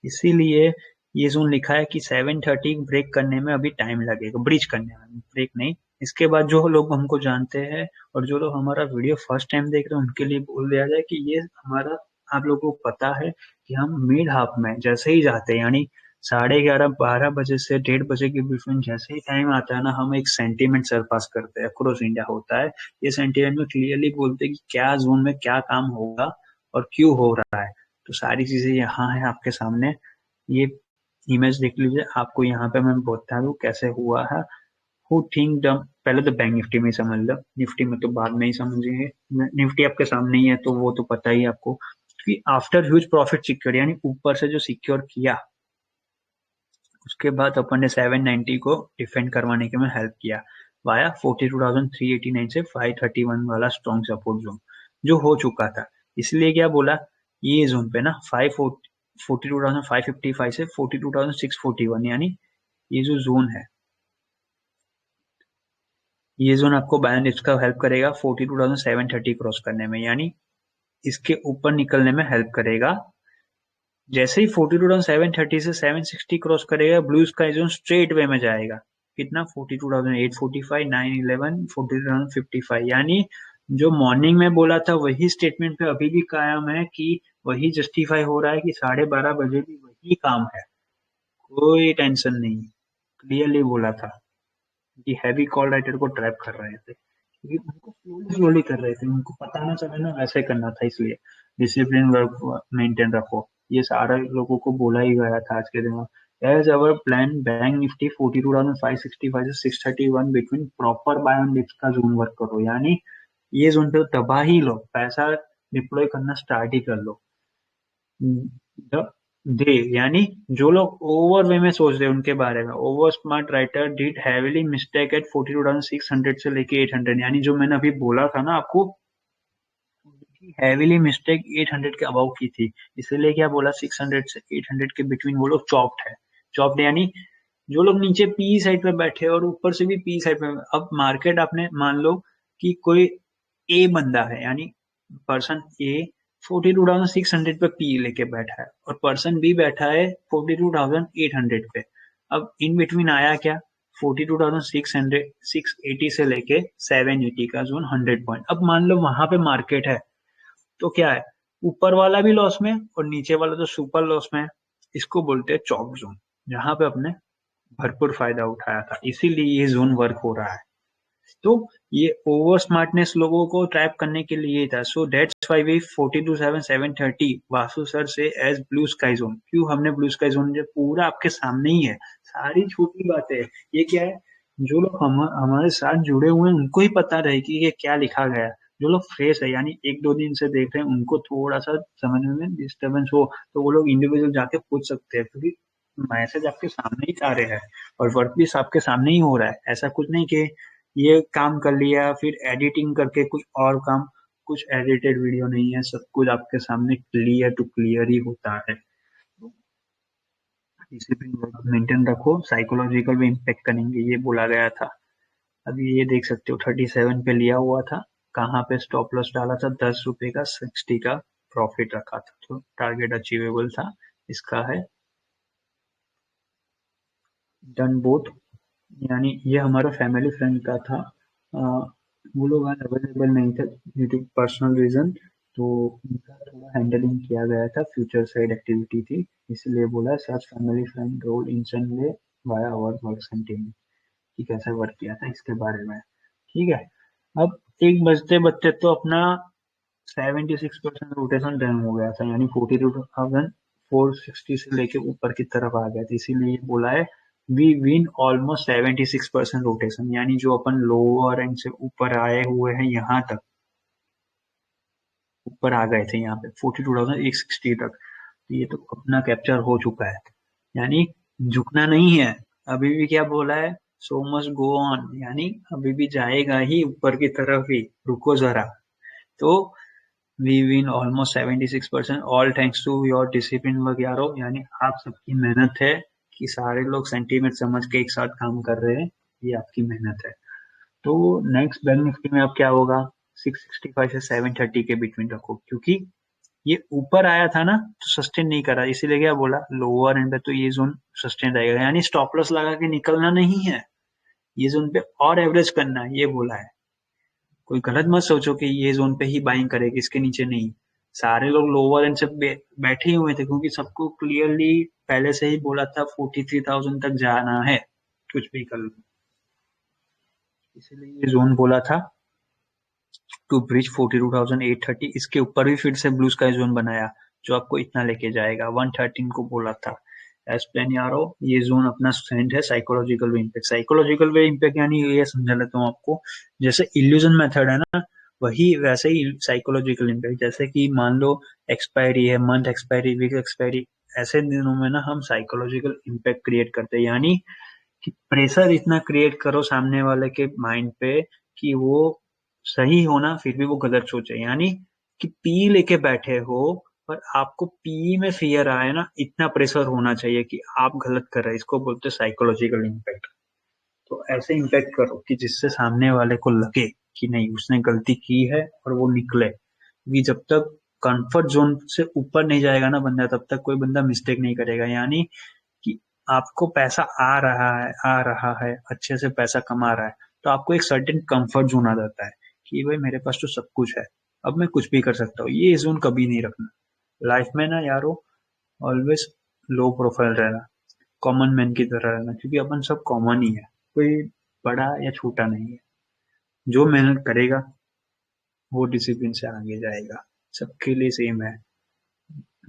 इसीलिए ये जोन लिखा है कि 730 ब्रेक करने में अभी टाइम लगेगा, ब्रिज करने में, ब्रेक नहीं। इसके बाद जो लोग हमको जानते हैं और जो लोग हमारा वीडियो फर्स्ट टाइम देख रहे हैं, उनके लिए बोल दिया जाए कि ये हमारा, आप लोगों को पता है कि हम मिड हाफ में जैसे ही जाते हैं, यानी 11:30-12 बजे से 1:30 बजे के बीच में जैसे ही टाइम आता है ना, हम एक सेंटीमेंट सरपास करते हैं, अक्रॉस इंडिया होता है। ये सेंटीमेंट में क्लियरली बोलते हैं कि क्या जोन में क्या काम होगा और क्यों हो रहा है। तो सारी चीजें यहाँ है आपके सामने, ये इमेज देख लीजिए। आपको यहाँ पे मैं बता दूं कैसे हुआ है। हु थिंक द, पहले तो बैंक निफ्टी में ही समझ लो, निफ्टी में तो बाद में ही समझेंगे। निफ्टी आपके सामने ही है तो वो तो पता ही है आपको कि आफ्टर ह्यूज प्रॉफिट सिक्योर, यानी ऊपर से जो सिक्योर किया, उसके बाद अपन ने 790 को डिफेंड करवाने के में हेल्प किया वाया 42,389 से 531 वाला स्ट्रॉन्ग सपोर्ट जोन जो हो चुका था। इसलिए क्या बोला, ये जोन पे ना 42,555 से 42,641, यानी ये जो जोन है, ये जोन आपको बाय एंड इसका हेल्प करेगा 42,730 क्रॉस करने में, यानी इसके ऊपर निकलने में हेल्प करेगा। जैसे ही 42,730 से 760 क्रॉस करेगा, blue sky zone straight way में जाएगा। कितना, 42,845, 911, 42,055, यानी जो मॉर्निंग में बोला था वही स्टेटमेंट पे अभी भी कायम है, कि वही जस्टिफाई हो रहा है कि 12:30 बजे भी वही काम है, कोई टेंशन नहीं। क्लियरली बोला था कि हैवी कॉल राइटर को ट्रैप कर रहे थे, क्योंकि उनको स्लोली स्लोली कर रहे थे, उनको पता ना चले ना, वैसे करना था। इसलिए डिसिप्लिन वर्क मेंटेन रखो, ये सारे लोगों को बोला ही गया था आज के दिन में। As our plan, Bank Nifty 42,565 से 631 between proper buy on dips का जोन वर्क करो, यानी ये जोन पे दबा ही लो, पैसा डिप्लॉय करना स्टार्ट ही कर लो। दे, यानी जो लोग ओवर वे में सोच रहे हैं उनके बारे में, over smart writer did heavily mistake at 42,600 से लेके 800, यानी जो मैंने अभी बोला था ना आपको, हैवीली मिस्टेक 800 के अबाउ की थी। इसीलिए क्या बोला, 600 से 800 के बिटवीन वो लोग चॉप्ड है। चॉप्ड यानी जो लोग नीचे पी साइड पे बैठे और ऊपर से भी पी साइड पे। अब मार्केट आपने मान लो कि कोई ए बंदा है, यानी पर्सन ए 42,600 पे पी लेके बैठा है, और पर्सन बी बैठा है 42,800 पे। अब इन बिटवीन आया क्या, 42,600, 680 से लेके 780 का जोन 100 पॉइंट। अब मान लो वहां पे मार्केट है, तो क्या है, ऊपर वाला भी लॉस में और नीचे वाला तो सुपर लॉस में है। इसको बोलते हैं चॉप जोन, जहां पे अपने भरपूर फायदा उठाया था, इसीलिए ये जोन वर्क हो रहा है। तो ये ओवर स्मार्टनेस लोगों को ट्रैप करने के लिए था। So that's why we 42,730 Vasu sir से एज ब्लू स्काई जोन। क्यों हमने ब्लू स्काई जोन, जो पूरा आपके सामने ही है, सारी छोटी बातें है। ये क्या है, जो लोग हमारे साथ जुड़े हुए हैं उनको ही पता रहे कि ये क्या लिखा गया है। जो लोग फ्रेश है, यानी 1-2 दिन से देख रहे हैं, उनको थोड़ा सा समझने में डिस्टर्बेंस हो तो वो लोग इंडिविजुअल जाके पूछ सकते हैं, क्योंकि मैसेज आपके सामने ही सारे है और वर्क भी आपके सामने ही हो रहा है। ऐसा कुछ नहीं कि ये काम कर लिया फिर एडिटिंग करके कुछ और काम, कुछ एडिटेड वीडियो नहीं है, सब कुछ आपके सामने क्लियर टू क्लियर ही होता है। डिसिप्लिन मेंटेन रखो, साइकोलॉजिकल भी इम्पेक्ट करेंगे, ये बोला गया था। अभी ये देख सकते हो 37 पे लिया हुआ था, कहाँ पे स्टॉप लॉस डाला था, 10 रुपए का 60 का प्रॉफिट रखा था, तो टारगेट अचीवेबल था। इसका है डन बोथ, यानी ये हमारा फैमिली फ्रेंड का था। अ, वो लोग आज अवेलेबल नहीं थे ड्यू टू पर्सनल रीजन, तो उनका थोड़ा हैंडलिंग किया गया था, फ्यूचर साइड एक्टिविटी थी, इसलिए बोला such family friend role in some way via our work team, कि कैसे वर्क किया था इसके बारे में। ठीक है, अब एक बजते बजते तो अपना 76% रोटेशन डन हो गया था, यानी 42,460 से लेके ऊपर की तरफ आ गया था, इसीलिए ये बोला है वी विन ऑलमोस्ट 76% रोटेशन, यानी जो अपन लोअर एंड से ऊपर आए हुए हैं यहाँ तक, ऊपर आ गए थे यहाँ पे 42,160 तक, तो ये तो अपना कैप्चर हो चुका है, यानी झुकना नहीं है। अभी भी क्या बोला है, सो मच गो ऑन, यानी अभी भी जाएगा ही ऊपर की तरफ ही, रुको जरा। तो we win almost 76%, all thanks to your discipline work यारो, यानी आप सबकी मेहनत है, कि सारे लोग सेंटीमेंट समझ के एक साथ काम कर रहे हैं, ये आपकी मेहनत है। तो नेक्स्ट बैंक निफ्टी में अब क्या होगा, 665 से 730 के बिटवीन रखो, क्योंकि ये ऊपर आया था ना तो सस्टेन नहीं करा, इसीलिए क्या बोला, लोअर एंड पे तो ये जोन सस्टेन रहेगा, यानी स्टॉप लॉस लगा के निकलना नहीं है, ये जोन पे और एवरेज करना है, ये बोला है। कोई गलत मत सोचो कि ये जोन पे ही बाइंग करेगी, इसके नीचे नहीं। सारे लोग लोअर एंड से बैठे ही हुए थे, क्योंकि सबको क्लियरली पहले से ही बोला था 43,000 तक जाना है, कुछ भी कर लो, इसीलिए ये जोन बोला था टू ब्रिज 42,830। इसके ऊपर भी फिर से ब्लू स्काई जोन बनाया, जो आपको इतना लेके जाएगा, 113 को बोला था एस प्लेन यारो। ये जोन अपना स्ट्रेंथ है साइकोलॉजिकल वे इम्पैक्ट। साइकोलॉजिकल वे इम्पैक्ट यानी ये समझा लेता हूँ आपको, जैसे इल्यूजन मेथड है ना, वही वैसे ही साइकोलॉजिकल इम्पैक्ट, जैसे कि मान लो एक्सपायरी है, मंथ एक्सपायरी, वीक एक्सपायरी, ऐसे दिनों में ना हम साइकोलॉजिकल इम्पैक्ट क्रिएट करते हैं, यानी कि प्रेशर इतना क्रिएट करो सामने वाले के माइंड पे कि वो सही होना फिर भी वो गलत सोचे, यानी कि पी लेके बैठे हो, पर आपको पी में फियर आए ना, इतना प्रेशर होना चाहिए कि आप गलत कर रहे हैं। इसको बोलते हैं साइकोलॉजिकल इम्पैक्ट। तो ऐसे इम्पैक्ट करो कि जिससे सामने वाले को लगे कि नहीं, उसने गलती की है और वो निकले। क्योंकि जब तक कंफर्ट जोन से ऊपर नहीं जाएगा ना बंदा, तब तक कोई बंदा मिस्टेक नहीं करेगा। यानी कि आपको पैसा आ रहा है, अच्छे से पैसा कमा रहा है, तो आपको एक सर्टेन कंफर्ट जोन आ जाता है कि भाई मेरे पास तो सब कुछ है, अब मैं कुछ भी कर सकता हूँ। ये जोन कभी नहीं रखना लाइफ में ना यारो। ऑलवेज लो प्रोफाइल रहना, कॉमन मैन की तरह रहना, क्योंकि अपन सब कॉमन ही है, कोई बड़ा या छोटा नहीं है। जो मेहनत करेगा वो डिसिप्लिन से आगे जाएगा। सबके लिए सेम है।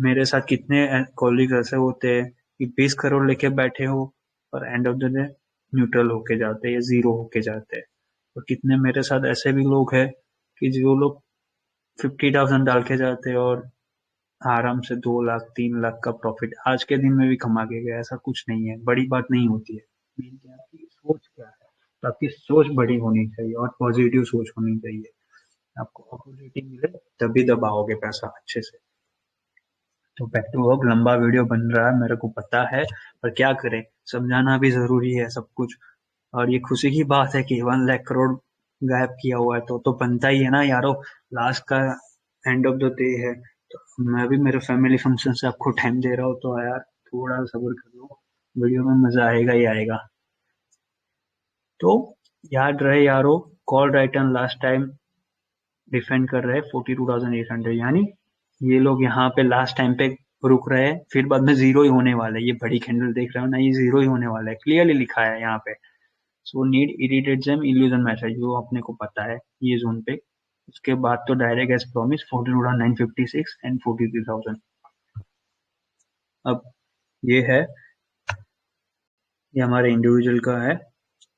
मेरे साथ कितने कॉलीग ऐसे होते हैं कि 20 करोड़ लेके बैठे हो और end of the day neutral होके जाते हैं या जीरो होके जाते हैं। और कितने मेरे साथ ऐसे भी लोग हैं कि जो लोग 50,000 डाल के जाते हैं और आराम से 2 लाख 3 लाख का प्रॉफिट आज के दिन में भी कमा के गए। ऐसा कुछ नहीं है, बड़ी बात नहीं होती है। मेन क्या, आपकी सोच क्या है। तो आपकी सोच बड़ी होनी चाहिए और पॉजिटिव सोच होनी चाहिए। आपको अपॉर्चुनिटी मिले तभी दबाओगे पैसा अच्छे से। तो बैक टू वर्क, लंबा वीडियो बन रहा है मेरे को पता है, पर क्या करें, समझाना भी जरूरी है सब कुछ। और ये खुशी की बात है कि 1 लाख करोड़ गायब किया हुआ है, तो बनता ही है ना यारो। लास्ट का एंड ऑफ द डे है, तो मैं भी मेरे फैमिली फंक्शन से आपको टाइम दे रहा हूँ, तो यार थोड़ा सब्र कर लो, वीडियो में मजा आएगा ही आएगा। तो याद रहे यारो, call written last time defend कर रहे 42,800, यानी ये लोग यहाँ पे लास्ट टाइम पे रुक रहे हैं, फिर बाद में जीरो ही होने वाला है। ये बड़ी कैंडल देख रहे हो ना, ये जीरो ही होने वाला है, क्लियरली लिखा है यहाँ पे। So need irritate gem illusion message, जो अपने को पता है ये जोन पे। उसके बाद तो डायरेक्ट एज प्रॉमिस 42,956 एंड 43,000। अब ये है, ये हमारे इंडिविजुअल का है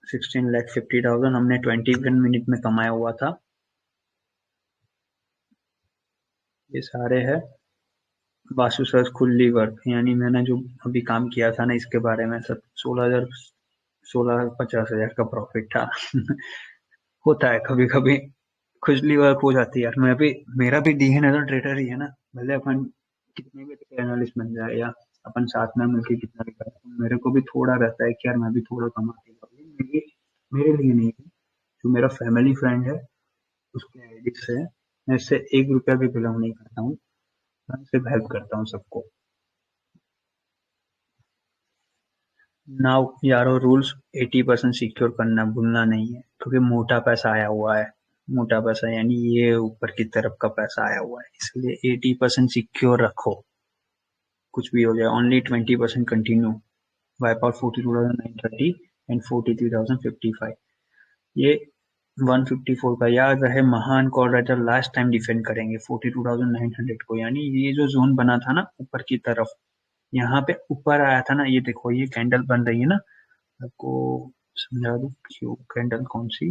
16,50,000, हमने 21 मिनट में कमाया हुआ था। ये सारे है वासु सर्च खुली वर्क, यानी मैंने जो अभी काम किया था ना इसके बारे में सब 16,000, 16,50,000 का प्रॉफिट था। होता है कभी कभी, खुजली वर्क हो जाती है यार। मैं भी, मेरा भी डीएनए तो ट्रेडर ही है ना, भले अपन कितने भी अच्छे एनालिस्ट बन जाए या अपन साथ में मिलकर कितना भी करें, तो मेरे को भी थोड़ा रहता है कि यार मैं भी थोड़ा कमा के जाऊँ। मेरे मेरे लिए नहीं है, जो मेरा फैमिली फ्रेंड है उसके आईडी से मैं इससे 1 रुपया भी बिलोंग नहीं करता हूँ। मैं सिर्फ हेल्प करता हूँ सबको। नाउ यारो रूल्स, 80% सिक्योर करना भूलना नहीं है, क्योंकि मोटा पैसा आया हुआ है। मोटा पैसा यानी ये ऊपर की तरफ का पैसा आया हुआ है, इसलिए 80% सिक्योर रखो। कुछ भी हो जाए, only 20% continue. Wipe out 42,930 and 43,055। ये 154 का याद रहे, महान call writer last time defend करेंगे 42,900 को। यानी ये जो जोन बना था ना ऊपर की तरफ, यहाँ पे ऊपर आया था ना, ये देखो ये कैंडल बन रही है ना, आपको समझा दूं क्यों कैंडल कौन सी,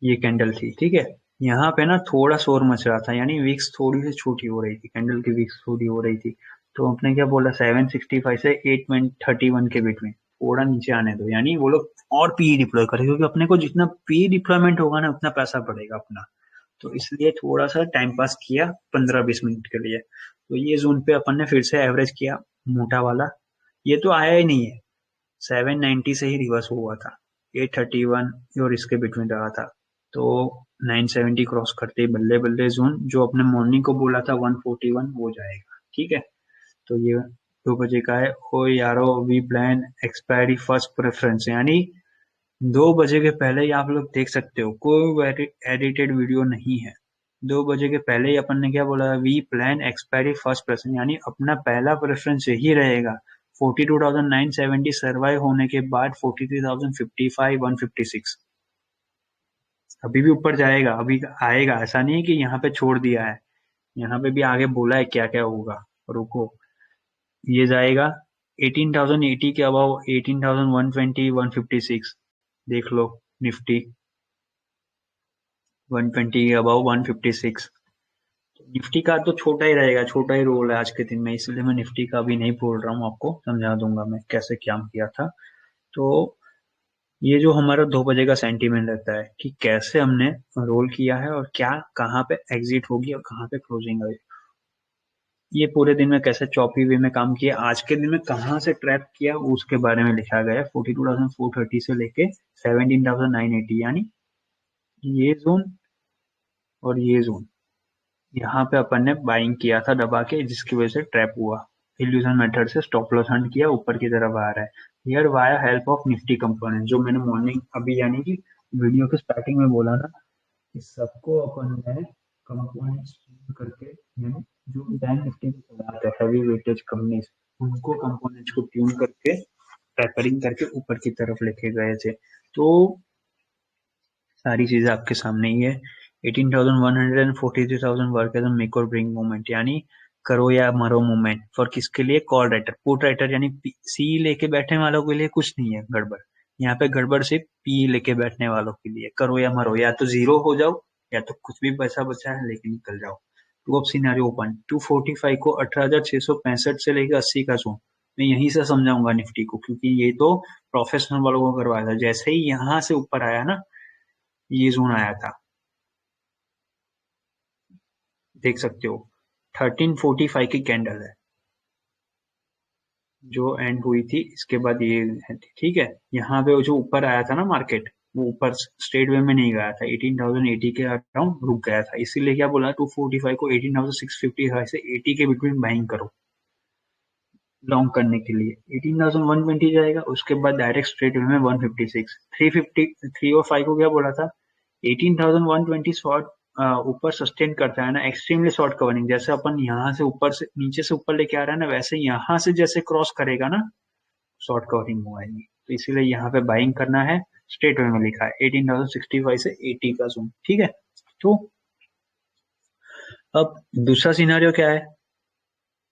ये कैंडल थी, ठीक है। यहाँ पे ना थोड़ा शोर मच रहा था, यानी विक्स थोड़ी सी छोटी हो रही थी, कैंडल की विक्स छोटी हो रही थी। तो अपने क्या बोला, 765 से 831 के बिटवीन थोड़ा नीचे आने दो, यानी वो लोग और पी डिप्लॉय करें, क्योंकि अपने को जितना पी डिप्लॉयमेंट होगा ना उतना पैसा बढ़ेगा अपना। तो इसलिए थोड़ा सा टाइम पास किया 15-20 मिनट के लिए। तो ये जोन पे अपन ने फिर से एवरेज किया, मोटा वाला। ये तो आया ही नहीं है, 790 से ही रिवर्स हुआ था, 831 और इसके बिटवीन रहा था। तो 970 क्रॉस करते ही बल्ले बल्ले जोन जो अपने मॉर्निंग को बोला था 141 हो जाएगा, ठीक है। तो ये 2 बजे का है। ओ यारो, we plan expiry first preference, यानी 2 बजे के पहले ही आप लोग देख सकते हो, कोई एडिटेड वीडियो नहीं है। 2 बजे के पहले ही अपन ने क्या बोला, we plan expiry first preference, यानी अपना पहला प्रेफरेंस यही रहेगा। 42,970 सर्वाइव होने के बाद 43,055 156 अभी भी ऊपर जाएगा, अभी आएगा। ऐसा नहीं है कि यहाँ पे छोड़ दिया है, यहाँ पे भी आगे बोला है क्या क्या होगा। रुको, ये जाएगा 18,080 के अबाव, 18,120 156 देख लो। निफ्टी 120 के अबाव 156। निफ्टी का तो छोटा ही रहेगा, छोटा ही रोल है आज के दिन में, इसलिए मैं निफ्टी का भी नहीं बोल रहा हूँ, आपको समझा दूंगा मैं कैसे क्या किया था। तो ये जो हमारा 2 बजे का सेंटीमेंट रहता है कि कैसे हमने रोल किया है और क्या कहाँ पे एग्जिट होगी और कहाँ पे क्लोजिंग आएगी। ये पूरे दिन में कैसे चॉपी वे में काम किया, आज के दिन में कहाँ से ट्रैप किया, उसके बारे में लिखा गया है। 42,430 से लेके 17,980, यानी ये जोन और ये जोन, यहाँ पे अपन ने बाइंग किया था दबा के, जिसकी वजह से ट्रैप हुआ। इल्यूजन मेथड से स्टॉप लॉस हंट किया, ऊपर की तरफ आ रहा है here via help of Nifty component, जो मैंने मॉर्निंग अभी यानी कि वीडियो के स्टार्टिंग में बोला था। इस सबको अपन ने कंपोनेंट्स करके, यानी जो बैंक निफ्टी में चलाते हैं हैवी वेटेज कंपनीज, उनको कंपोनेंट्स को ट्यून करके पेपरिंग करके ऊपर की तरफ लेके गए थे। तो सारी चीजें आपके सामने ही है। 18,100 एंड 43,000 वर्क एज मेक और ब्रिंग मूवमेंट, यानी करो या मरो मूवमेंट फॉर किसके लिए, कॉल राइटर पुट राइटर, यानी सी लेके बैठने वालों के लिए कुछ नहीं है गड़बड़। यहाँ पे गड़बड़ सिर्फ पी लेके बैठने वालों के लिए, करो या मरो, या तो जीरो हो जाओ या तो कुछ भी पैसा बचा है लेके निकल जाओ। टू ऑफ सिनेरियो ओपन 245 को 18,665 से लेकर 80 का जोन, मैं यहीं से समझाऊंगा निफ्टी को, क्योंकि ये तो प्रोफेशनल वालों को करवाया था। जैसे ही यहाँ से ऊपर आया ना, ये जोन आया था, देख सकते हो 1345 की कैंडल है जो एंड हुई थी, इसके बाद ये है, ठीक है। यहाँ पे वो जो ऊपर आया था ना मार्केट, वो ऊपर स्ट्रेट वे में नहीं गया था, 18,080 के अराउंड रुक गया था, इसीलिए क्या बोला 245 को 18,655 से 80 के बिटवीन बाइंग करो लॉन्ग करने के लिए। 18,120 जाएगा, उसके बाद डायरेक्ट स्ट्रेट वे में 156 350 305 को क्या बोला था, 18,120 शॉर्ट ऊपर सस्टेन करता है ना, एक्सट्रीमली शॉर्ट कवरिंग, जैसे अपन यहाँ से ऊपर से नीचे से ऊपर लेके आ रहा है ना, वैसे यहाँ से जैसे क्रॉस करेगा ना, शॉर्ट कवरिंग हुआ है। तो इसीलिए यहाँ पे बाइंग करना है, स्ट्रेट वे में लिखा है 18,065 से 80 का जोन, ठीक है। तो अब दूसरा सिनेरियो क्या है,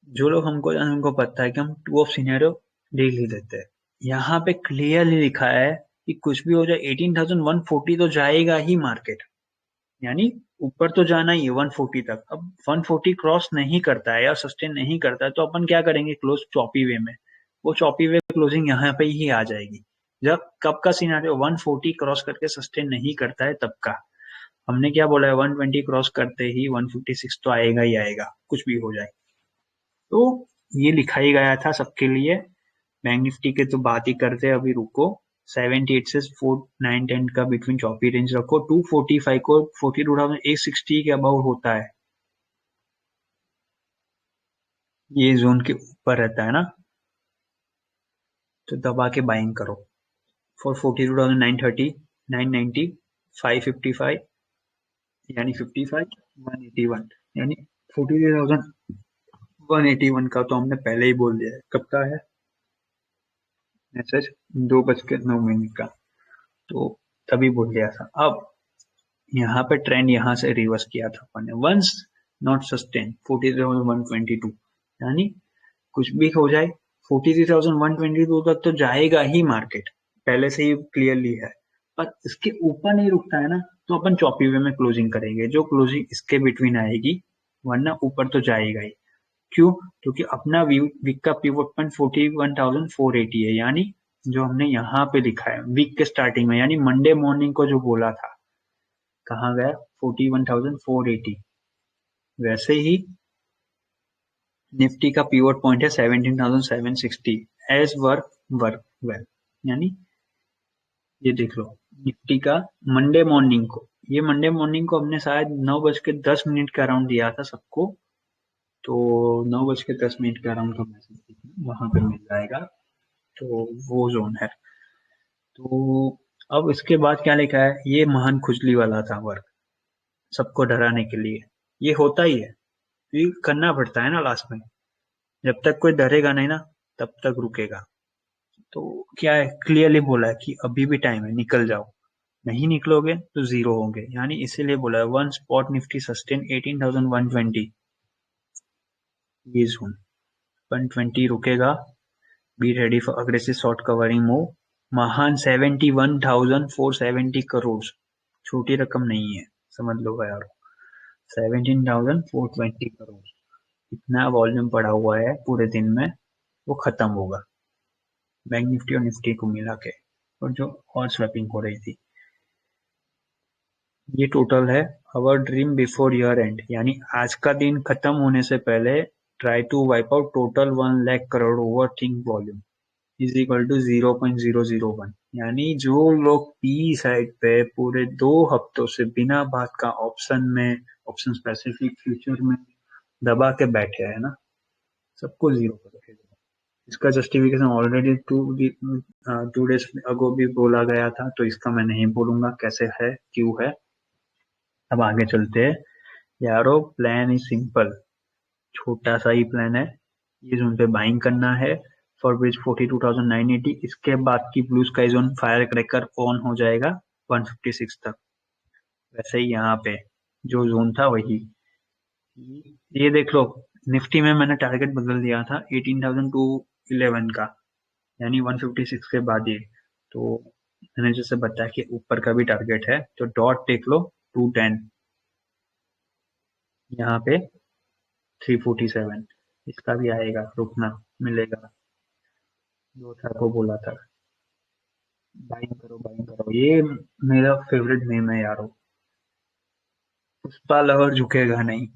जो लोग हमको पता है कि हम टू ऑफ सिनेरियो डेली लेते हैं, यहाँ पे क्लियरली लिखा है कि कुछ भी हो जाए 18,140 तो जाएगा ही मार्केट, यानी ऊपर तो जाना ही है 140 तक। अब 140 क्रॉस नहीं करता है या सस्टेन नहीं करता है तो अपन क्या करेंगे, क्लोज चॉपी वे में, वो चॉपी वे क्लोजिंग यहाँ पे ही आ जाएगी। जब कब का सिनेरियो, 140 क्रॉस करके सस्टेन नहीं करता है तब का। हमने क्या बोला है, 120 क्रॉस करते ही 156 तो आएगा ही आएगा, कुछ भी हो जाए। तो ये लिखा ही गया था सबके लिए। बैंक निफ्टी के तो बात ही करते हैं, अभी रुको। 78 से 4910 का बिटवीन चौपी रेंज रखो, 245 को 42,860 के अबाउ होता है, ये जोन के ऊपर रहता है ना, तो दबा के बाइंग करो फॉर 42,930 990 555, यानी 55 181, यानी 43,181 का तो हमने पहले ही बोल दिया है, कब का है मैसेज, 2:09 का, तो तभी बोल दिया था। अब यहाँ पे ट्रेंड यहाँ से रिवर्स किया था अपन ने, वंस नॉट सस्टेन 43,122, यानी कुछ भी हो जाए 43,122 तक तो जाएगा ही मार्केट, पहले से ही क्लियरली है। पर इसके ऊपर नहीं रुकता है ना, तो अपन चॉपी वे में क्लोजिंग करेंगे, जो क्लोजिंग इसके बिटवीन आएगी, वरना ऊपर तो जाएगा ही। क्यों, क्योंकि अपना वीक का पिवट पॉइंट 41,480 है, यानी जो हमने यहाँ पे लिखा है वीक के स्टार्टिंग में, यानी मंडे मॉर्निंग को जो बोला था, कहाँ गया 41,480, वैसे ही निफ्टी का पिवट पॉइंट है 17,760 एज वर्क वेल, यानी ये देख लो निफ्टी का मंडे मॉर्निंग को, ये मंडे मॉर्निंग को हमने शायद 9:10 के अराउंड दिया था सबको, तो 9:10 के अराउंड का मैसेज वहां पे मिल जाएगा, तो वो जोन है। तो अब इसके बाद क्या लिखा है, ये महान खुजली वाला था वर्क, सबको डराने के लिए, ये होता ही है, ये करना पड़ता है ना लास्ट में, जब तक कोई डरेगा नहीं ना तब तक रुकेगा। तो क्या है, क्लियरली बोला है कि अभी भी टाइम है, निकल जाओ, नहीं निकलोगे तो जीरो होंगे, यानी इसीलिए बोला है वन स्पॉट निफ्टी सस्टेन 18,120, ये जोन 120 रुकेगा, B ready for aggressive short covering move. महान 71,470 करोड़, छोटी रकम नहीं है, समझ लो यार, 17,420 करोड़, इतना वॉल्यूम पड़ा हुआ है पूरे दिन में, वो खत्म होगा बैंक निफ्टी और निफ्टी को मिला के। और जो और स्वैपिंग हो रही थी। ये टोटल है our dream before year end, यानी आज का दिन खत्म होने से पहले try to wipe out total 1 lakh crore over think volume is equal to 0.001। यानी जो लोग पी साइड पे पूरे 2 हफ्तों से बिना बात का ऑप्शन स्पेसिफिक फ्यूचर में दबा के बैठे हैं ना, सबको जीरो कर रखेगा। इसका जस्टिफिकेशन ऑलरेडी 2 डेज अगो भी बोला गया था, तो इसका मैं नहीं बोलूंगा कैसे है क्यों है। अब आगे चलते हैं यारो। प्लान इज सिंपल, छोटा सा ही प्लान है। ये जोन पे बाइंग करना है फॉर विच 42,980। इसके बाद की blue sky zone fire cracker on हो जाएगा 156 तक। वैसे ही यहाँ पे जो जोन था वही। ये देख लो, निफ्टी में मैंने टारगेट बदल दिया था 18,211 का, यानी 156 के बाद ये। तो मैंने जैसे बताया कि ऊपर का भी टारगेट है, तो डॉट देख लो 210, यहाँ पे 347। इसका भी आएगा, रुकना मिलेगा। दो चार को बोला था बाइंग करो बाइंग करो, ये मेरा फेवरेट नेम है यारो। पुष्पा लवर झुकेगा नहीं।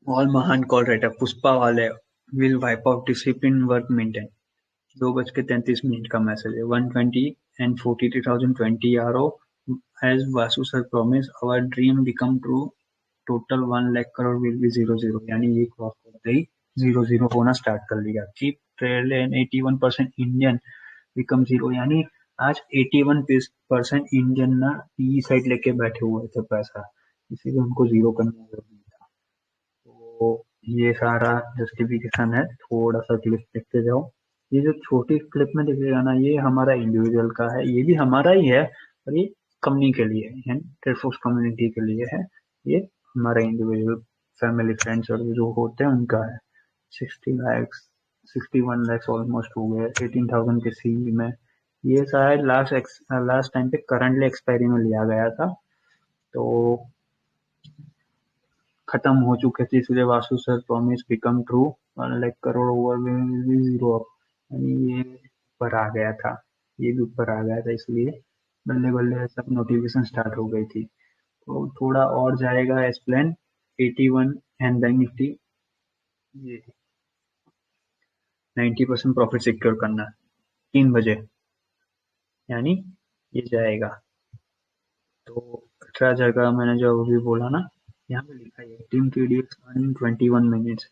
ऑल महान कॉल राइटर पुष्पा वाले will wipe out discipline work maintain. 2:33 का मैसेज है। 120 एंड 43,020 आरो as Vasu sir promise our dream become true total 1 lakh crore will be 00, यानी ये क्रॉस करते ही 00 होना स्टार्ट कर लिया। Cheap trail and 81% Indian become zero, यानी आज 81% इंडियन ना पी साइड लेके बैठे हुए थे पैसा, इसीलिए उनको जीरो करना जरूरी था। तो ये सारा जस्टिफिकेशन है। थोड़ा सा क्लिप देखते जाओ। ये जो छोटी क्लिप में दिखेगा ना, ये हमारा इंडिविजुअल का है, ये भी हमारा ही है, और ये कंपनी के लिए है, ट्रेडफोर्स कम्युनिटी के लिए है। ये हमारा इंडिविजुअल फैमिली फ्रेंड्स और जो होते हैं उनका है। 60 लैक्स, 61 लैक्स ऑलमोस्ट हो गए 18,000 के सी में। ये शायद लास्ट टाइम पे करंटली एक्सपायरी में लिया गया था, तो खत्म हो चुके थे, इसलिए Vasu sir promise become true 1 lakh crore over zero up, यानी ये ऊपर आ गया था। ये भी ऊपर आ गया था, इसलिए बल्ले बल्ले सब नोटिफिकेशन स्टार्ट हो गई थी। तो थोड़ा और जाएगा S plan 81 and bank Nifty, ये 90% प्रॉफिट सिक्योर करना 3 बजे, यानी ये जाएगा। तो 18,000 का मैंने जो अभी बोला ना, यहाँ पे लिखा है team TDX earning 21 minutes.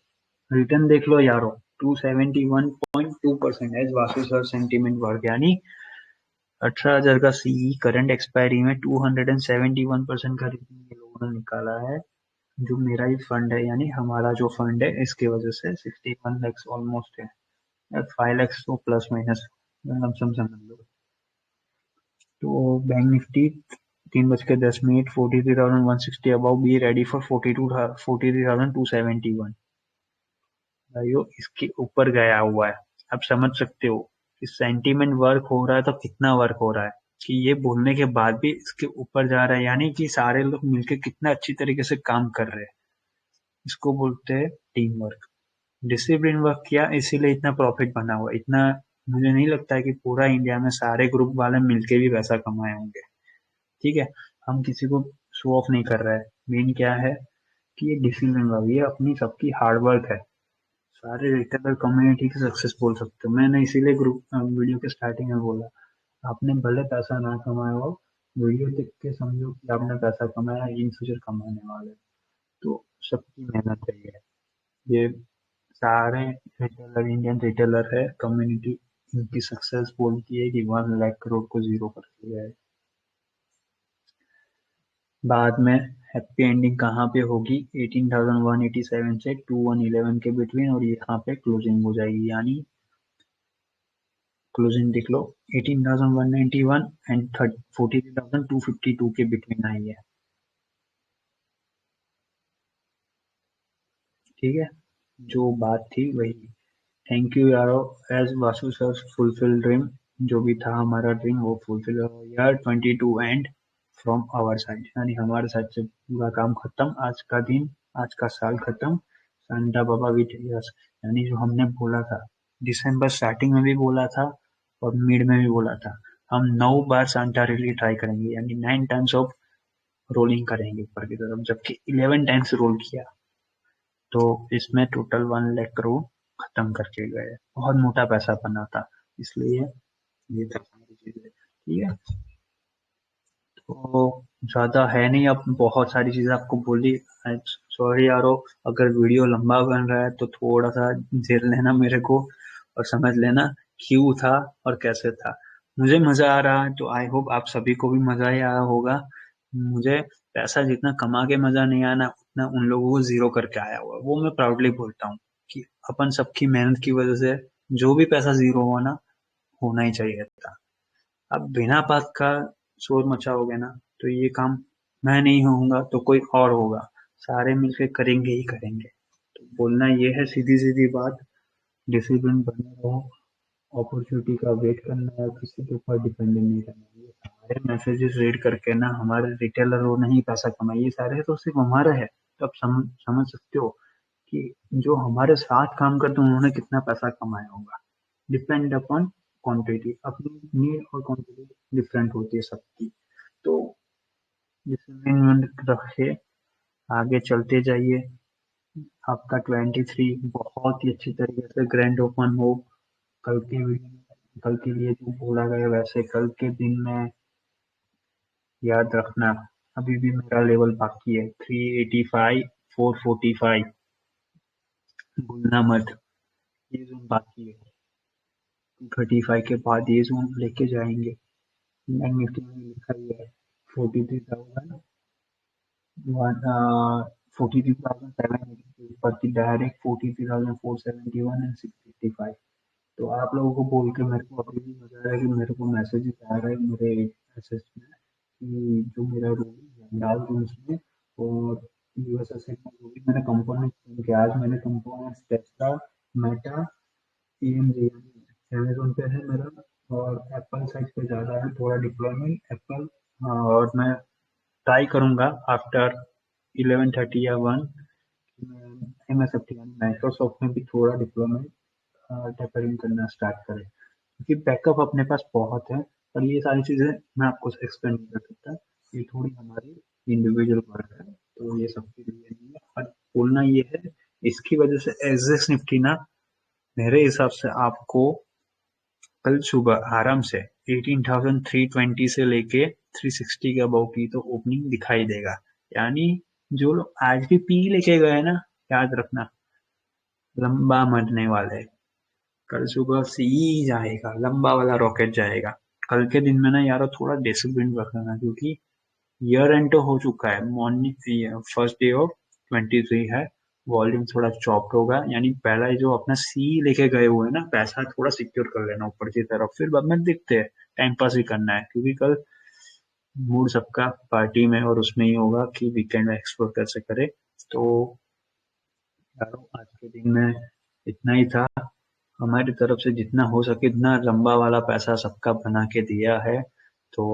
Return देख लो यारो, 271.2% as Vasu sir sentiment work, यानी 18,000 का सीई करंट एक्सपायरी में 271% का रिटर्न ये लोगों ने निकाला है। जो मेरा ही फंड है, यानी हमारा जो फंड है, इसकी वजह से 61 लैक्स ऑलमोस्ट है। 5 लैक्स तो प्लस माइनस लमसम समझ लो। तो Bank Nifty 3:10 43,160 above be ready for 43,271। भाइयों इसके ऊपर गया हुआ है। आप समझ सकते हो कि सेंटीमेंट वर्क हो रहा है तो कितना वर्क हो रहा है, कि ये बोलने के बाद भी इसके ऊपर जा रहा है, यानी कि सारे लोग मिलकर कितना अच्छी तरीके से काम कर रहे हैं। इसको बोलते हैं टीम वर्क। डिसिप्लिन वर्क किया इसीलिए इतना प्रॉफिट बना हुआ इतना। मुझे नहीं लगता है कि पूरा इंडिया में सारे ग्रुप वाले मिलके भी पैसा कमाए होंगे। ठीक है, हम किसी को शो ऑफ नहीं कर रहे हैं। मेन क्या है कि ये डिसिप्लिन वर्क, ये अपनी सबकी हार्ड वर्क है। सारे रिटेलर कम्युनिटी की सक्सेस बोल सकते हो। मैंने इसीलिए ग्रुप वीडियो के स्टार्टिंग में बोला, आपने भले पैसा ना कमाया हो, वीडियो देख के समझो कि आपने पैसा कमाया, इन फ्यूचर कमाने वाले। तो सबकी मेहनत है ये सारे रिटेलर इंडियन रिटेलर है कम्युनिटी, इनकी सक्सेस बोलती है कि 1 लाख करोड़ को जीरो कर दिया है। बाद में हैप्पी एंडिंग कहाँ पे होगी, 18,187 से 2111 के बिटवीन, और यहाँ पे क्लोजिंग हो जाएगी, यानी क्लोजिंग देख लो 18,191 एंड 43,252 के बिटवीन आई है। ठीक है, जो बात थी वही। थैंक यू यारो, as Vasu sir fulfil dream, जो भी था हमारा ड्रीम वो फुलफिल हो यार 22 एंड फ्रॉम आवर साइड, यानी हमारे साइड से पूरा काम खत्म। आज का दिन, आज का साल खत्म। संडा बाबा विथ यस, यानी जो हमने बोला था दिसंबर स्टार्टिंग में भी बोला था और मिड में भी बोला था। हम 9 बार सांता रैली ट्राई करेंगे, यानी 9 टाइम्स ऑफ रोलिंग करेंगे ऊपर की तरफ, जबकि 11 टाइम्स रोल किया। तो इसमें टोटल 1 लाख करोड़ खत्म करके गए। बहुत मोटा पैसा बना था, इसलिए ये सब सारी चीजें ठीक है। तो ज्यादा है नहीं, अब बहुत सारी चीजें आपको बोली। सॉरी यारो, अगर वीडियो लंबा बन रहा है तो थोड़ा सा झेल लेना मेरे को, और समझ लेना क्यों था और कैसे था। मुझे मजा आ रहा है तो आई होप आप सभी को भी मजा ही आया होगा। मुझे पैसा जितना कमा के मजा नहीं आना, उतना उन लोगों को जीरो करके आया हुआ, वो मैं प्राउडली बोलता हूँ कि अपन सबकी मेहनत की वजह से जो भी पैसा जीरो हुआ ना, होना ही चाहिए था। अब बिना बात का शोर मचाओगे ना, तो ये काम मैं नहीं होऊंगा तो कोई और होगा, सारे मिलके करेंगे ही करेंगे। तो बोलना ये है सीधी सीधी बात, डिसिप्लिन बने रहो, अपॉर्चुनिटी का वेट करना है, किसी के ऊपर डिपेंडेंट नहीं रहना। ये सारे मैसेजेस रीड करके ना हमारे रिटेलर वो नहीं पैसा कमाए, ये सारे तो सिर्फ हमारे है। तो आप समझ सकते हो कि जो हमारे साथ काम करते हैं उन्होंने कितना पैसा कमाया होगा। डिपेंड अपॉन क्वांटिटी, अपनी नीड और क्वांटिटी डिफरेंट होती है सबकी। तो डिसिप्लिन रखे, आगे चलते जाइए। आपका 23 बहुत ही अच्छी तरीके से ग्रैंड ओपन हो। कल के वीडियो में कल के लिए जो बोला गया वैसे कल के दिन में याद रखना। अभी भी मेरा लेवल बाकी है 385, 445, भूलना मत। ये जोन बाकी है, 235 के बाद ये जोन लेके जाएंगे। बैंक निफ्टी में लिखा ही है 43,000, 43,780 ऊपर की डायरेक्ट 43,471 एंड 655। तो आप लोगों को बोल के मेरे को अभी भी मजा आ रहा है कि मेरे को मैसेजेस आ रहे हैं मेरे एसेस में कि जो मेरा रूल डाल दूँ उसमें। और यूएसएसए में जो भी मैंने कंपोनेंट किया, आज मैंने components Tesla, Meta, AMG Amazon पे है मेरा, और एप्पल साइड पे ज़्यादा है थोड़ा डिप्लॉयमेंट एप्पल। और मैं ट्राई करूंगा आफ्टर 11:30 या 1 एमएसएफटी यानी माइक्रोसॉफ्ट में भी थोड़ा डिप्लॉयमेंट टेपरिंग करना स्टार्ट करें, क्योंकि बैकअप अपने पास बहुत है। पर ये सारी चीजें मैं आपको एक्सप्लेन नहीं कर सकता, ये थोड़ी हमारी इंडिविजुअल वर्क है, तो ये सबके लिए नहीं है। और बोलना ये है, इसकी वजह से एसएक्स निफ्टी ना मेरे हिसाब से आपको कल सुबह आराम से 18,320 से लेके 360 के अबव की तो ओपनिंग दिखाई देगा। यानी जो लोग आज भी पी लेके गए ना, याद रखना लंबा मरने वाले हैं। कल सुबह से ही जाएगा, लंबा वाला रॉकेट जाएगा। कल के दिन में ना यारो थोड़ा डिसिप्लिन रखना, क्योंकि ईयर एंड तो हो चुका है, मॉर्निंग फर्स्ट डे ऑफ 23 है। वॉल्यूम थोड़ा चॉप्ड होगा, यानी पहला जो अपना सी लेके गए हुए हैं ना, पैसा थोड़ा सिक्योर कर लेना ऊपर की तरफ, फिर बाद में देखते हैं। टाइम पास ही करना है, क्योंकि कल मूड सबका पार्टी में और उसमें ही होगा कि वीकेंड में एक्सप्लोर कैसे करे। तो यारो आज के दिन में इतना ही था, हमारी तरफ से जितना हो सके इतना लंबा वाला पैसा सबका बना के दिया है। तो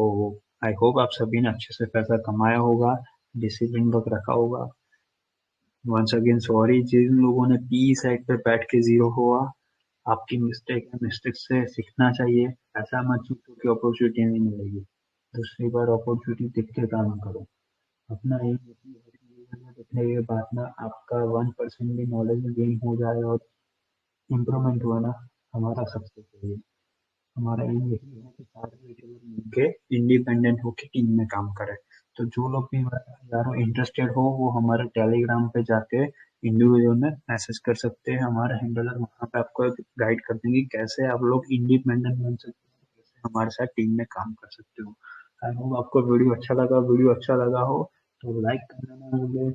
आई होप आप सभी ने अच्छे से पैसा कमाया होगा, डिसिप्लिन वर्क रखा होगा। वंस अगेन सॉरी जिन लोगों ने पी साइड पे बैठ के जीरो हुआ, आपकी मिस्टेक है, मिस्टेक से सीखना चाहिए। ऐसा मत सोचो कि अपॉर्चुनिटी नहीं मिलेगी, दूसरी बार अपॉर्चुनिटी देख के काम करो। अपना एक देखने ये बात ना, आपका 1% भी नॉलेज गेन हो जाए और इम्प्रूवमेंट हुआ ना, हमारा सक्सेस है ये। हमारा एम यही है कि सारे रिटेलर मिलके इंडिपेंडेंट होके टीम में काम करें। तो जो लोग भी यारो इंटरेस्टेड हो वो हमारे टेलीग्राम पे जाके इंडिविजुअल में मैसेज कर सकते हैं। हमारे हैंडलर वहाँ पे आपको गाइड कर देंगे कैसे आप लोग इंडिपेंडेंट बन सकते हो, कैसे हमारे साथ टीम में काम कर सकते हो। आई होप आपको वीडियो अच्छा लगा हो तो लाइक करना ना भूलें,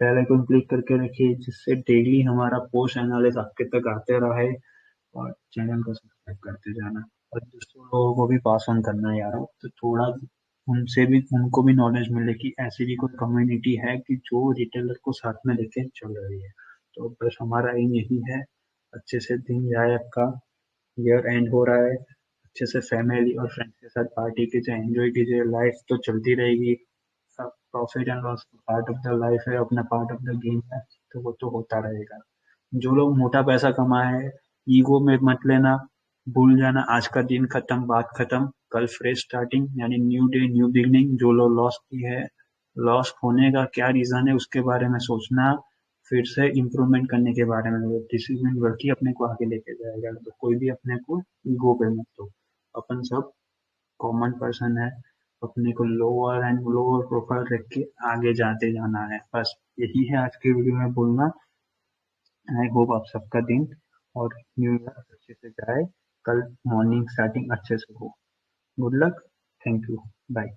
बेल आइकन क्लिक करके रखिए, जिससे डेली हमारा पोस्ट एनालिसिस आपके तक आते रहे। और चैनल को सब्सक्राइब करते जाना, और दूसरों लोगों को भी पास ऑन करना यारो, तो थोड़ा उनसे भी उनको भी नॉलेज मिले कि ऐसी भी कोई कम्युनिटी है कि जो रिटेलर को साथ में लेके चल रही है। तो बस हमारा एम यही है, अच्छे से दिन जाए आपका, ईयर एंड हो रहा है, अच्छे से फैमिली और फ्रेंड्स के साथ पार्टी कीजिए, एंजॉय कीजिए। लाइफ तो चलती रहेगी, profit and loss part of the life है, अपना पार्ट ऑफ द गेम है, तो वो तो होता रहेगा। जो लोग मोटा पैसा कमाए हैं ईगो में मत लेना, भूल जाना आज का दिन खत्म, बात खत्म, कल फ्रेश स्टार्टिंग यानी न्यू डे न्यू बिगनिंग। जो लो लॉस की है, लॉस होने का क्या रीजन है उसके बारे में सोचना, फिर से इम्प्रूवमेंट करने के बारे में। डिसिप्लिन वर्क ही अपने को आगे लेके जाएगा, तो कोई भी अपने को ईगो पे मत दो। अपन सब कॉमन पर्सन है, अपने को लोअर एंड लोअर प्रोफाइल रख के आगे जाते जाना है, बस यही है आज के वीडियो में बोलना। आई होप आप सबका दिन और न्यू ईयर अच्छे से जाए, कल मॉर्निंग स्टार्टिंग अच्छे से हो। Good luck, thank you, bye.